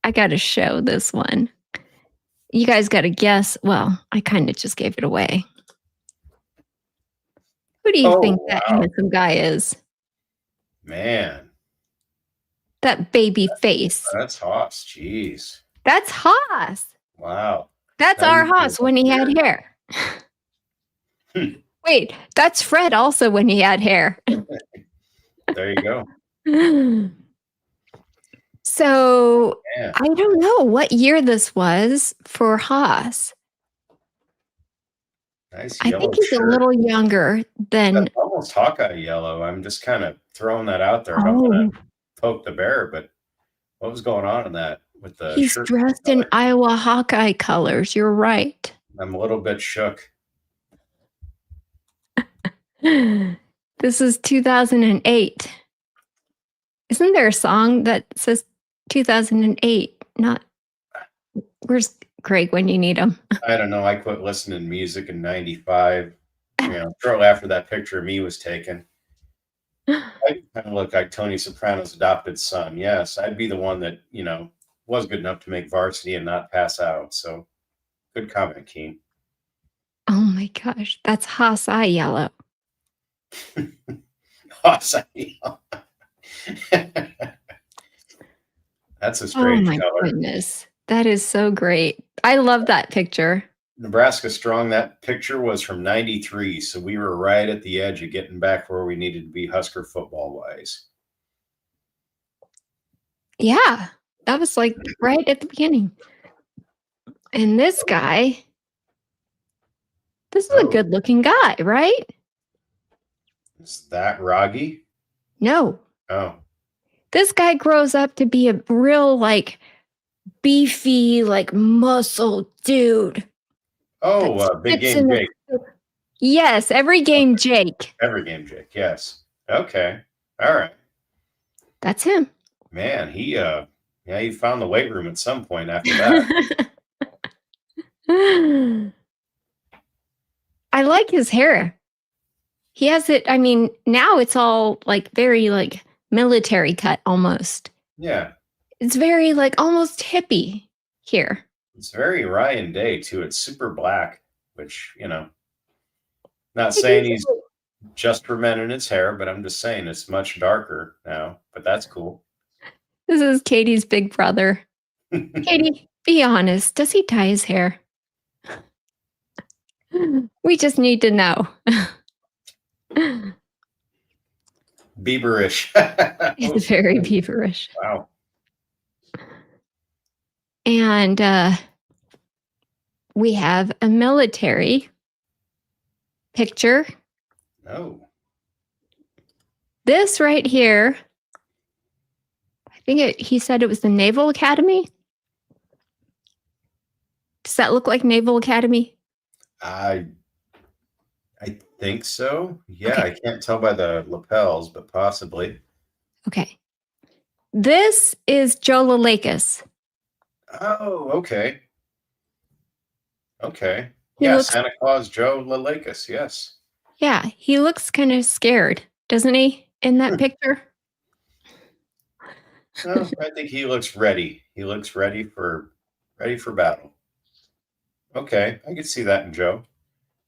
I got to show this one. You guys got to guess. Well, I kind of just gave it away. Who do you think that handsome guy is? Man. That baby face. That's Haas. Jeez. That's Haas. Wow. That's our Haas when he had hair. Wait, that's Fred also when he had hair. There you go. So I don't know what year this was for Haas. Nice I think he's a little younger than. That's almost Hawkeye yellow. I'm just kind of throwing that out there. I don't want to poke the bear, but what was going on in that with the He's shirt dressed in Iowa Hawkeye colors. You're right. I'm a little bit shook. This is 2008. Isn't there a song that says 2008? Not. Where's Craig when you need him? I don't know. I quit listening to music in 95. Shortly after that picture of me was taken. I kind of look like Tony Soprano's adopted son. Yes, I'd be the one that, was good enough to make varsity and not pass out. So good comment, Keen. Oh my gosh. That's Haas Eye yellow. Haas Eye yellow. That's a strange color. Oh my goodness. That is so great. I love that picture. Nebraska Strong, that picture was from 93. So we were right at the edge of getting back where we needed to be Husker football wise. Yeah, that was like right at the beginning. And this guy, this is a good looking guy, right? Is that Rogge? No. Oh. This guy grows up to be a real beefy, muscle dude. Oh, Big Game Jake. Yes, every game Jake. Every game Jake, yes. Okay. All right. That's him. Man, he found the weight room at some point after that. I like his hair. He has it, now it's all very military cut almost. Yeah. It's very almost hippie here. It's very Ryan Day too. It's super black, which, not saying he's just for men in his hair, but I'm just saying it's much darker now, but that's cool. This is Katie's big brother. Katie, be honest. Does he dye his hair? We just need to know. Bieberish. It's very beaverish. Wow. And we have a military picture. Oh. This right here, I think he said it was the Naval Academy. Does that look like Naval Academy? I think so. Yeah, Okay. I can't tell by the lapels, but possibly. Okay. This is Joe Lalakis. Oh, okay. Okay. He Yeah, looks- Santa Claus Joe Lalakis, yes. Yeah, he looks kind of scared, doesn't he, in that picture? No, I think he looks ready. He looks ready for battle. Okay, I can see that in Joe.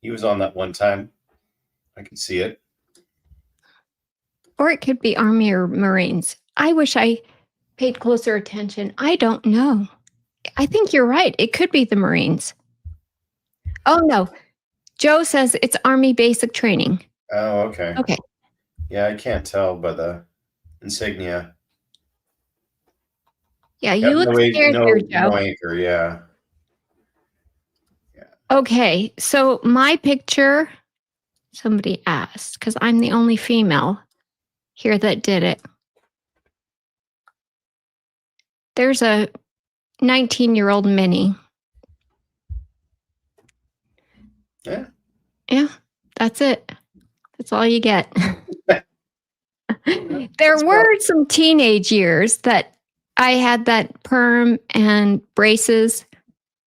He was on that one time. I can see it. Or it could be Army or Marines. I wish I paid closer attention. I don't know. I think you're right. It could be the Marines. Oh, no. Joe says it's Army basic training. Oh, okay. Okay. Yeah, I can't tell by the insignia. Yeah, you look scared there, Joe. No anchor, yeah. Okay, so my picture, somebody asked, because I'm the only female here that did it. There's a 19-year-old Minnie. Yeah. Yeah, that's it. That's all you get. There were some teenage years that I had that perm and braces,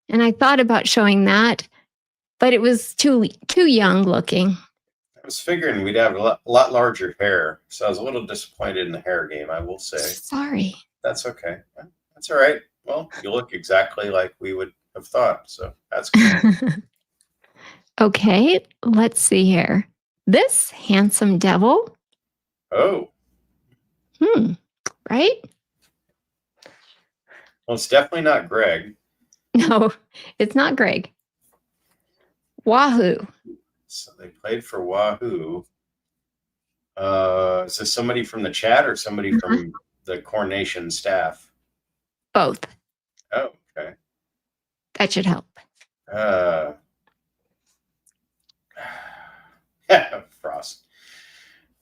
and I thought about showing that, but it was too young looking. I was figuring we'd have a lot larger hair, so I was a little disappointed in the hair game, I will say. Sorry. That's okay. That's all right. Well, you look exactly like we would have thought, so that's good. Okay, let's see here. This handsome devil. Oh. Right? Well, it's definitely not Greg. No, it's not Greg. Wahoo. So they played for Wahoo. Is this somebody from the chat or somebody from the Coronation staff? Both. Oh, okay. That should help. Frost.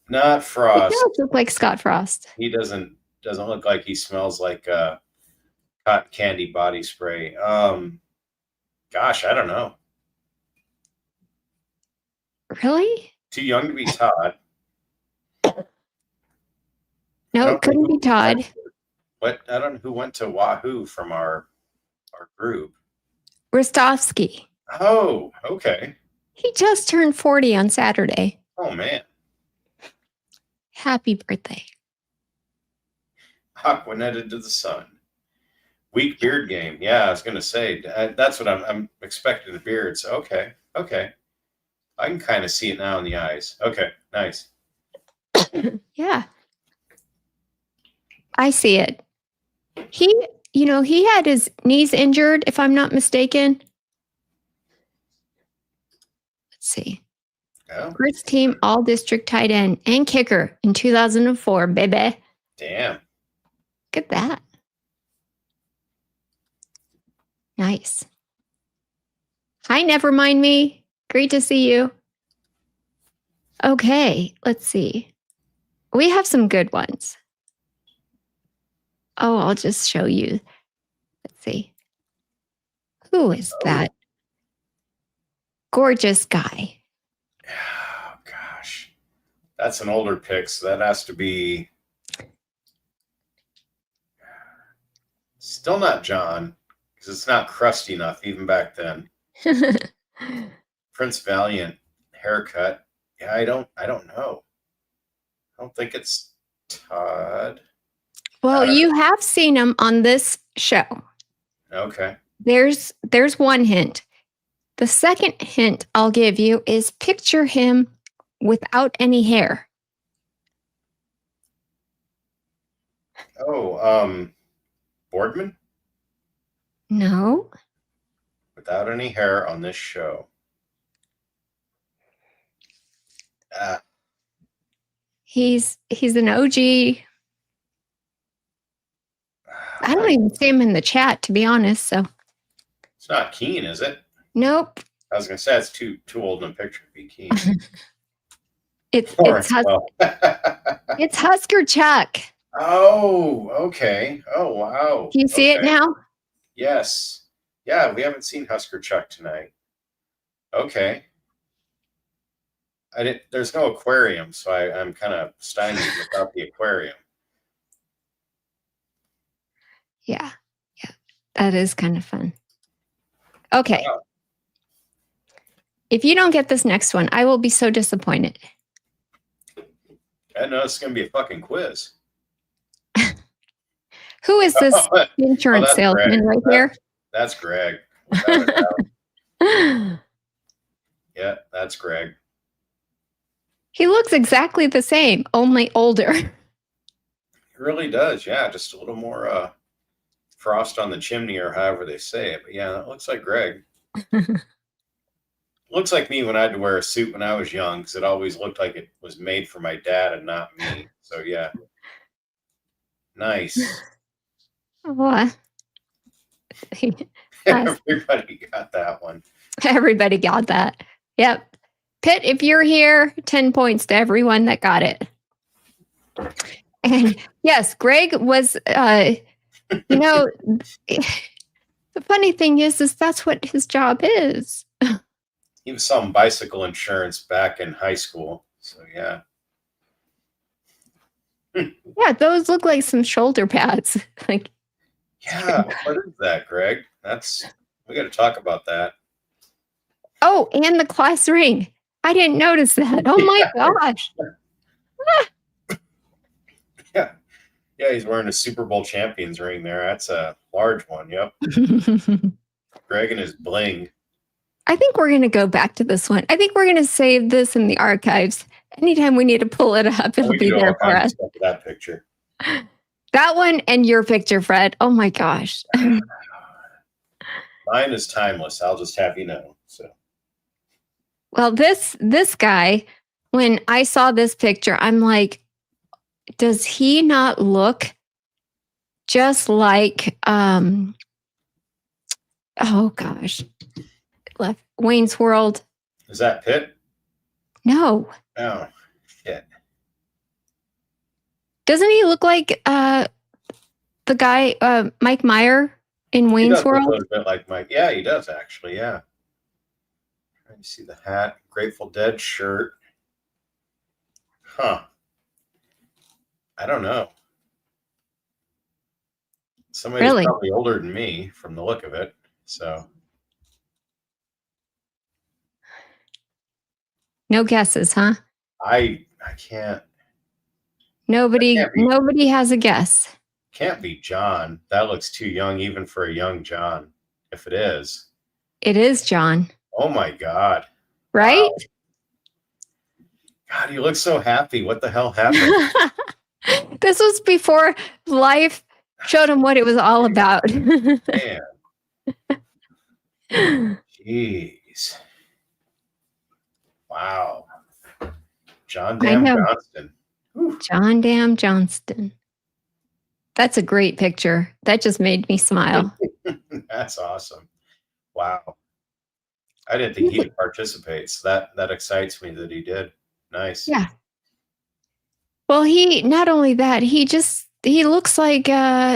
Not Frost. He does look like Scott Frost. He doesn't look like he smells like cotton candy body spray. Gosh, I don't know. Really? Too young to be Todd. No, it couldn't be Todd. What? I don't know who went to Wahoo from our group. Rostovsky. Oh, okay. He just turned 40 on Saturday. Oh, man. Happy birthday. Aquanetted to the sun. Weak beard game. Yeah, I was going to say, that's what I'm expecting the beards. Okay. I can kind of see it now in the eyes. Okay, nice. Yeah. I see it. He had his knees injured, if I'm not mistaken. Let's see. Oh. First team all district tight end and kicker in 2004, baby. Damn. Look at that. Nice. Hi, never mind me. Great to see you. Okay, let's see. We have some good ones. Oh, I'll just show you. Let's see. Who is that? Gorgeous guy. Oh, gosh. That's an older pic, so that has to be still not John, because it's not crusty enough even back then. Prince Valiant haircut. Yeah, I don't know. I don't think it's Todd. Well, you have seen him on this show. Okay. There's one hint. The second hint I'll give you is picture him without any hair. Oh, Boardman? No. Without any hair on this show. He's an OG. I don't even see him in the chat, to be honest. So it's not Keen, is it? Nope. I was gonna say it's too old in a picture to be Keen. It's Husker Chuck. Oh, okay. Oh, wow. Do you see it now? Yes. Yeah, we haven't seen Husker Chuck tonight. Okay. There's no aquarium, so I'm kind of stymied without the aquarium. Yeah. That is kind of fun. Okay. Wow. If you don't get this next one, I will be so disappointed. I know it's going to be a fucking quiz. Who is this insurance that's salesman Greg. right here? That's Greg. Without a doubt. Yeah, that's Greg. He looks exactly the same, only older. He really does. Yeah, just a little more frost on the chimney, or however they say it. But yeah, that looks like Greg. Looks like me when I had to wear a suit when I was young, because it always looked like it was made for my dad and not me. So yeah, nice. Oh, Everybody got that one. everybody got that. Yep. Pitt, if you're here, 10 points to everyone that got it. And yes, Greg was, the funny thing is that's what his job is. He was selling bicycle insurance back in high school. So yeah. Yeah, those look like some shoulder pads. Like, Yeah, what is that, Greg? We got to talk about that. oh, and the class ring. I didn't notice that. Oh my gosh. Yeah, he's wearing a Super Bowl champions ring there. That's a large one. Yep. Greg and his bling. I think we're going to go back to this one. I think we're going to save this in the archives. Anytime we need to pull it up, it'll be there for us. That picture. That one and your picture, Fred. Oh my gosh. Mine is timeless. I'll just have you know. So. Well, this guy, when I saw this picture, I'm like, does he not look just like oh gosh, left Wayne's World? Is that Pitt? No. Oh, shit. Doesn't he look like the guy Mike Meyer in Wayne's World? A little bit like Mike. Yeah, he does actually. Yeah. Trying to see the hat, Grateful Dead shirt. Huh. I don't know. Somebody's Really? probably older than me from the look of it. So No guesses, huh? I can't. Nobody That can't be- nobody has a guess. Can't be John. That looks too young even for a young John. If it is. It is John, Oh my God. right? Wow. God, he looks so happy. What the hell happened? This was before life showed him what it was all about. Man. Jeez. Wow. John Dam Johnston. Whew. John Dam Johnston. That's a great picture. That just made me smile. That's awesome. Wow. I didn't think he'd participate. So that excites me that he did. Nice. Yeah. Well, he not only that, he looks like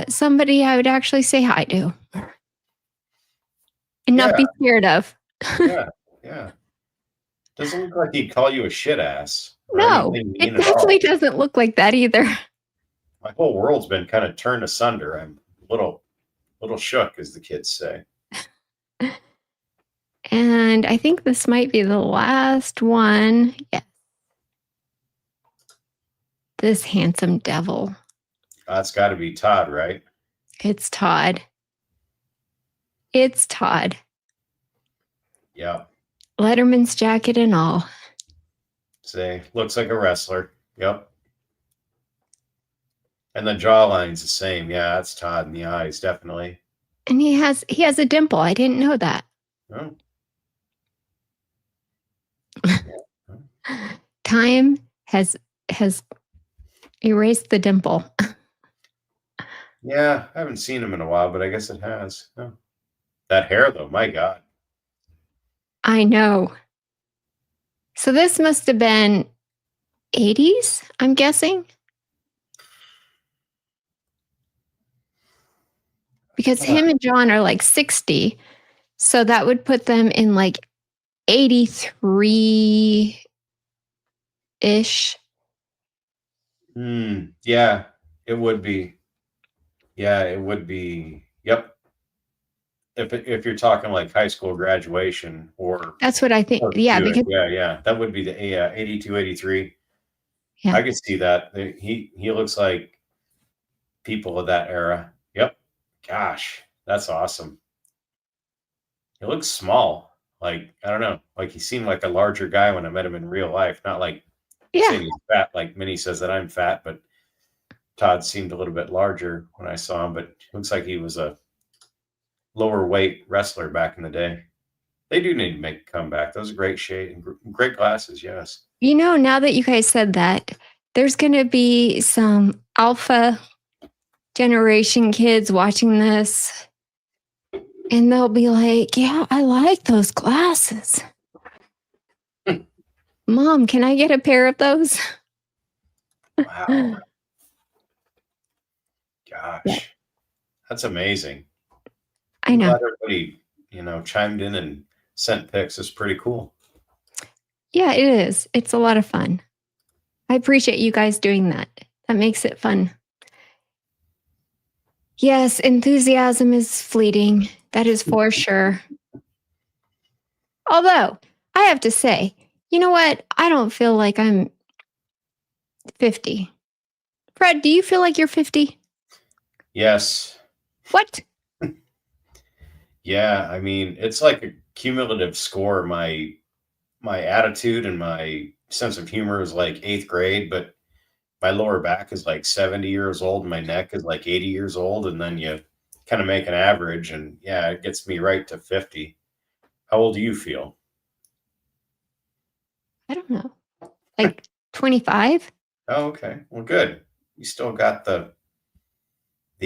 somebody I would actually say hi to and not be scared of. Yeah. Doesn't look like he'd call you a shit ass. No, it definitely doesn't look like that either. My whole world's been kind of turned asunder. I'm a little shook, as the kids say. And I think this might be the last one. Yes. This handsome devil. That's got to be Todd, right? It's Todd. It's Todd. Yeah. Letterman's jacket and all. Say, looks like a wrestler. Yep. And the jawline's the same. Yeah, that's Todd in the eyes, definitely. And he has a dimple. I didn't know that. Oh. Time has erased the dimple. Yeah, I haven't seen him in a while, but I guess it has. Oh. That hair, though, my God. I know. So this must have been 80s, I'm guessing. Because him and John are like 60. So that would put them in like 83-ish. Yeah, it would be. Yeah, it would be. Yep. If you're talking like high school graduation or that's what I think. Yeah, because that would be the 82, 83. Yeah. I could see that. He looks like people of that era. Gosh, that's awesome. He looks small. Like, I don't know. Like, he seemed like a larger guy when I met him in real life. Not like saying he's fat, like Minnie says that I'm fat, but Todd seemed a little bit larger when I saw him, but looks like he was a lower weight wrestler back in the day. They do need to make a comeback. Those are great shade and great glasses, yes. You know, now that you guys said that, there's going to be some alpha generation kids watching this, and they'll be like, yeah, I like those glasses. Mom, can I get a pair of those? Wow. Gosh, Yeah. That's amazing. I know. Glad everybody, chimed in and sent pics. It's pretty cool. Yeah, it is. It's a lot of fun. I appreciate you guys doing that. That makes it fun. Yes, enthusiasm is fleeting. That is for sure. Although, I have to say, you know what? I don't feel like I'm 50. Fred, do you feel like you're 50? Yes. What? Yeah, I mean, it's like a cumulative score. My attitude and my sense of humor is like 8th grade, but my lower back is like 70 years old and my neck is like 80 years old. And then you kind of make an average, and yeah, it gets me right to 50. How old do you feel? I don't know. Like 25? Oh, okay. Well, good. You still got the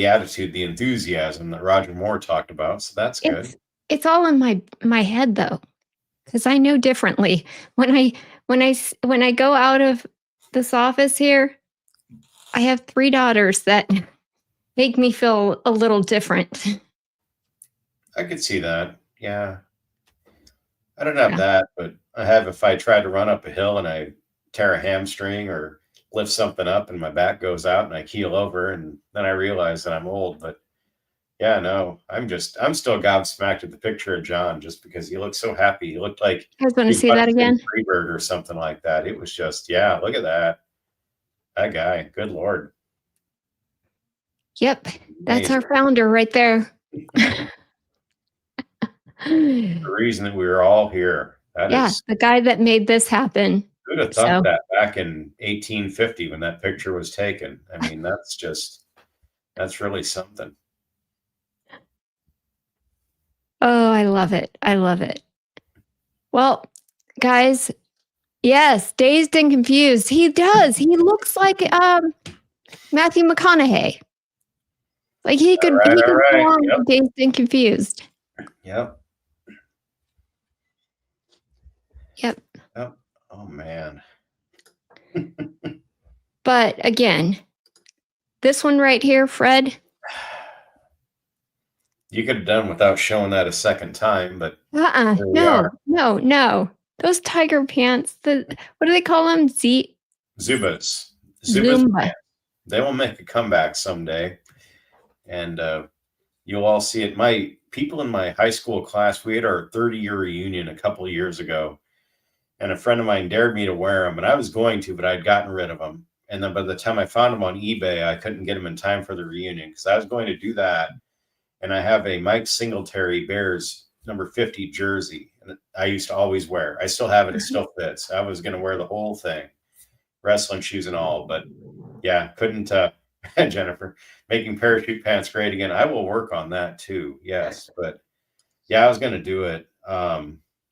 attitude, the enthusiasm that Roger Moore talked about. So that's good. It's all in my head though, because I know differently. When I go out of this office here, I have 3 daughters that make me feel a little different. I could see that. Yeah. I don't have that, but I have if I try to run up a hill and I tear a hamstring or lift something up and my back goes out and I keel over, and then I realize that I'm old. But yeah, no, I'm still gobsmacked at the picture of John just because he looked so happy. He looked like I was going to see that again. Freebird or something like that. It was just, yeah, look at that. That guy, good Lord. Yep, that's our founder right there. The reason that we were all here. The guy that made this happen. Who'd have thought that back in 1850 when that picture was taken? I mean, that's really something. Oh, I love it. I love it. Well, guys, yes, Dazed and Confused. He does. He looks like Matthew McConaughey. Like he could go on with Dazed and Confused. Yep. Yep. Oh man. But again, this one right here, Fred. You could have done without showing that a second time, but no. Those tiger pants, what do they call them? Zubas. Zumba. They will make a comeback someday. And you'll all see it. My people in my high school class, we had our 30-year reunion a couple of years ago. And a friend of mine dared me to wear them, and I was going to, but I'd gotten rid of them. And then by the time I found them on eBay, I couldn't get them in time for the reunion because I was going to do that. And I have a Mike Singletary Bears number 50 jersey. And I used to always wear. I still have it. It still fits. I was going to wear the whole thing, wrestling shoes and all. But yeah, couldn't. Jennifer, making parachute pants great again. I will work on that too. Yes. But yeah, I was going to do it.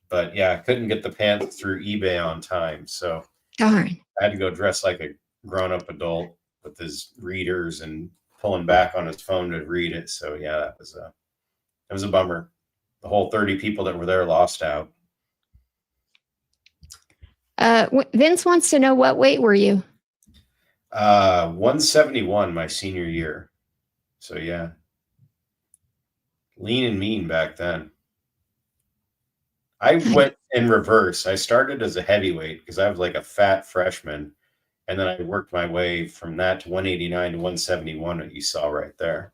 But yeah, I couldn't get the pants through eBay on time. So darn. I had to go dress like a grown-up adult with his readers and pulling back on his phone to read it. So yeah, that was a bummer. The whole 30 people that were there lost out. Vince wants to know, what weight were you? 171 my senior year. So yeah. Lean and mean back then. I went in reverse. I started as a heavyweight because I was like a fat freshman. And then I worked my way from that to 189 to 171 that you saw right there.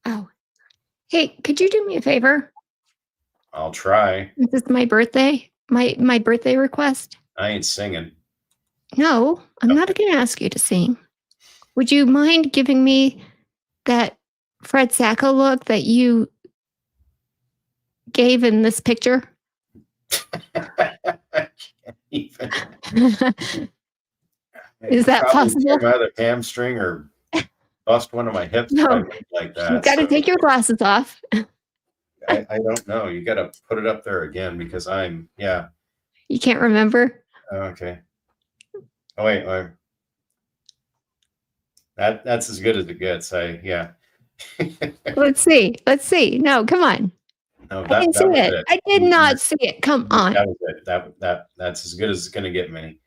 Oh. Hey, could you do me a favor? I'll try. This is my birthday. My birthday request. I ain't singing. No, I'm not going to ask you to sing. Would you mind giving me that Fred Sacco look that you gave in this picture? Even. Is that Probably possible? tear my other hamstring or bust one of my hips No. like that. You got to take your glasses off. I don't know. You got to put it up there again because You can't remember? Okay. Oh wait. That's as good as it gets. Let's see. No, come on. No, I didn't see it. I did not see it. Come on. That was it. That's as good as it's going to get, Minnie.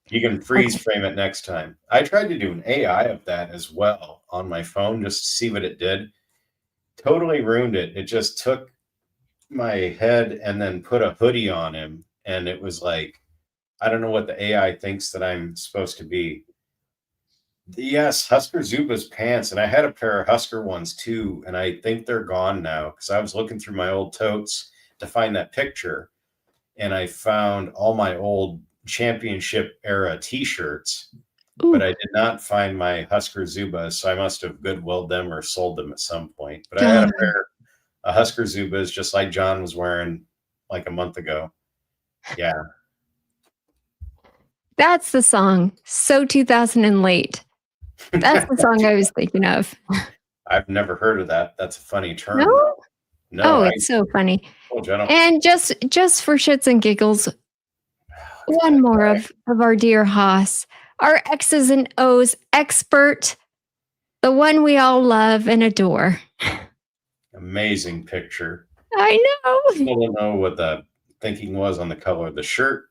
You can freeze frame it next time. I tried to do an AI of that as well on my phone just to see what it did. Totally ruined it. It just took my head and then put a hoodie on him, and it was like, I don't know what the AI thinks that I'm supposed to be. Yes, Husker Zuba's pants, and I had a pair of Husker ones too, and I think they're gone now because I was looking through my old totes to find that picture, and I found all my old championship era T-shirts, but I did not find my Husker Zubas, so I must have Goodwilled them or sold them at some point. But I had a pair of Husker Zubas, just like John was wearing like a month ago. Yeah. That's the song. So 2000 and late. That's the song I was thinking of. I've never heard of that. That's a funny term. No, it's so funny. Jennifer. And just for shits and giggles, one more of our dear Haas, our X's and O's expert, the one we all love and adore. Amazing picture. I know. I still don't know what the thinking was on the color of the shirt.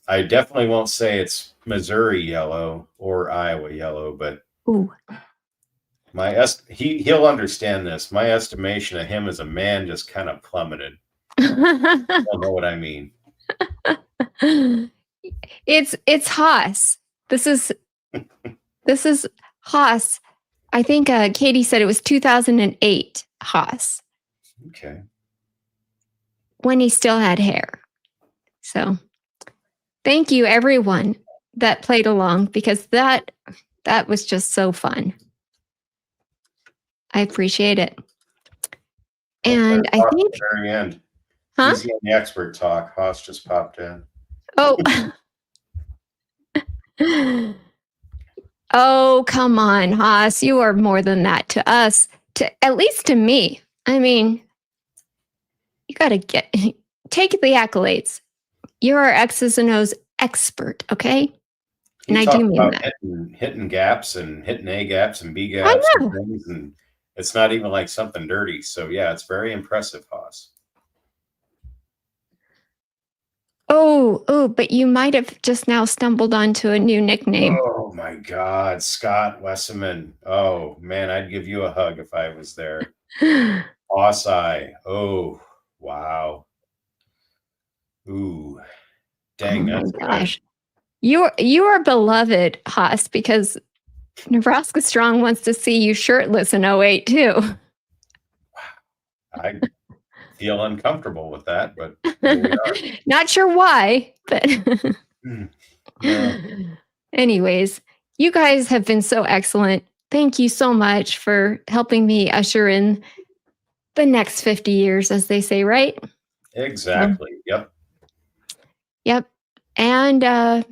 I definitely won't say it's Missouri yellow or Iowa yellow, but he'll understand this. My estimation of him as a man just kind of plummeted. I don't know what I mean. It's Haas. This is Haas. I think Katie said it was 2008 Haas. Okay. When he still had hair. So thank you everyone that played along because that was just so fun. I appreciate it. And I think at the very end. Huh? Easy on the expert talk. Haas just popped in. Oh. Oh, come on, Haas. You are more than that to us, at least to me. I mean, you got to take the accolades. You're our X's and O's expert, okay? And I do mean that. Hitting gaps and hitting A gaps and B gaps and things, and it's not even like something dirty. So yeah, it's very impressive, Haas. Oh, but you might have just now stumbled onto a new nickname. Oh my God, Scott Wesseman. Oh man, I'd give you a hug if I was there. Haas-eye. Oh, wow. Ooh, dang, that's gosh. You are beloved, Haas, because Nebraska Strong wants to see you shirtless in 08 too. I feel uncomfortable with that, but here we are. Not sure why, but anyways, you guys have been so excellent. Thank you so much for helping me usher in the next 50 years, as they say, right? Exactly. Yep. And I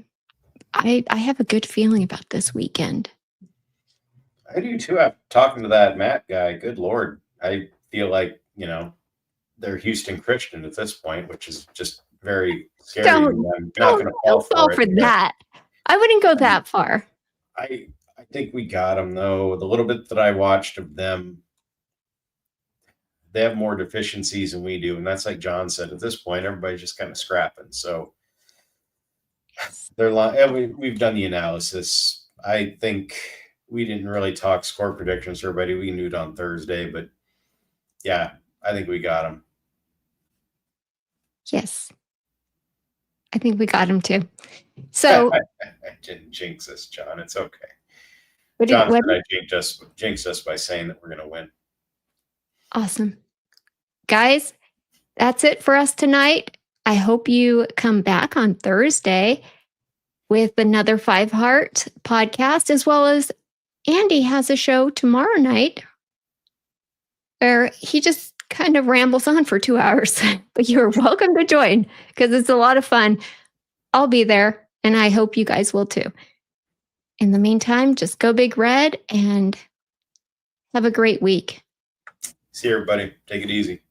have a good feeling about this weekend. I do too. After talking to that Matt guy, good Lord, I feel like, they're Houston Christian at this point, which is just very scary. I'm not going to fall for that. I wouldn't go that far. I think we got them, though. The little bit that I watched of them, they have more deficiencies than we do. And that's like John said, at this point, everybody's just kind of scrapping. So we've done the analysis. I think we didn't really talk score predictions for everybody. We knew it on Thursday, but yeah, I think we got them. Yes. I think we got him too. So I didn't jinx us, John. It's okay. John said I jinxed us by saying that we're going to win. Awesome. Guys, that's it for us tonight. I hope you come back on Thursday with another 5 Heart podcast, as well as Andy has a show tomorrow night where he just kind of rambles on for 2 hours. But you're welcome to join because it's a lot of fun. I'll be there, and I hope you guys will too. In the meantime, just go Big Red and have a great week. See you, everybody. Take it easy.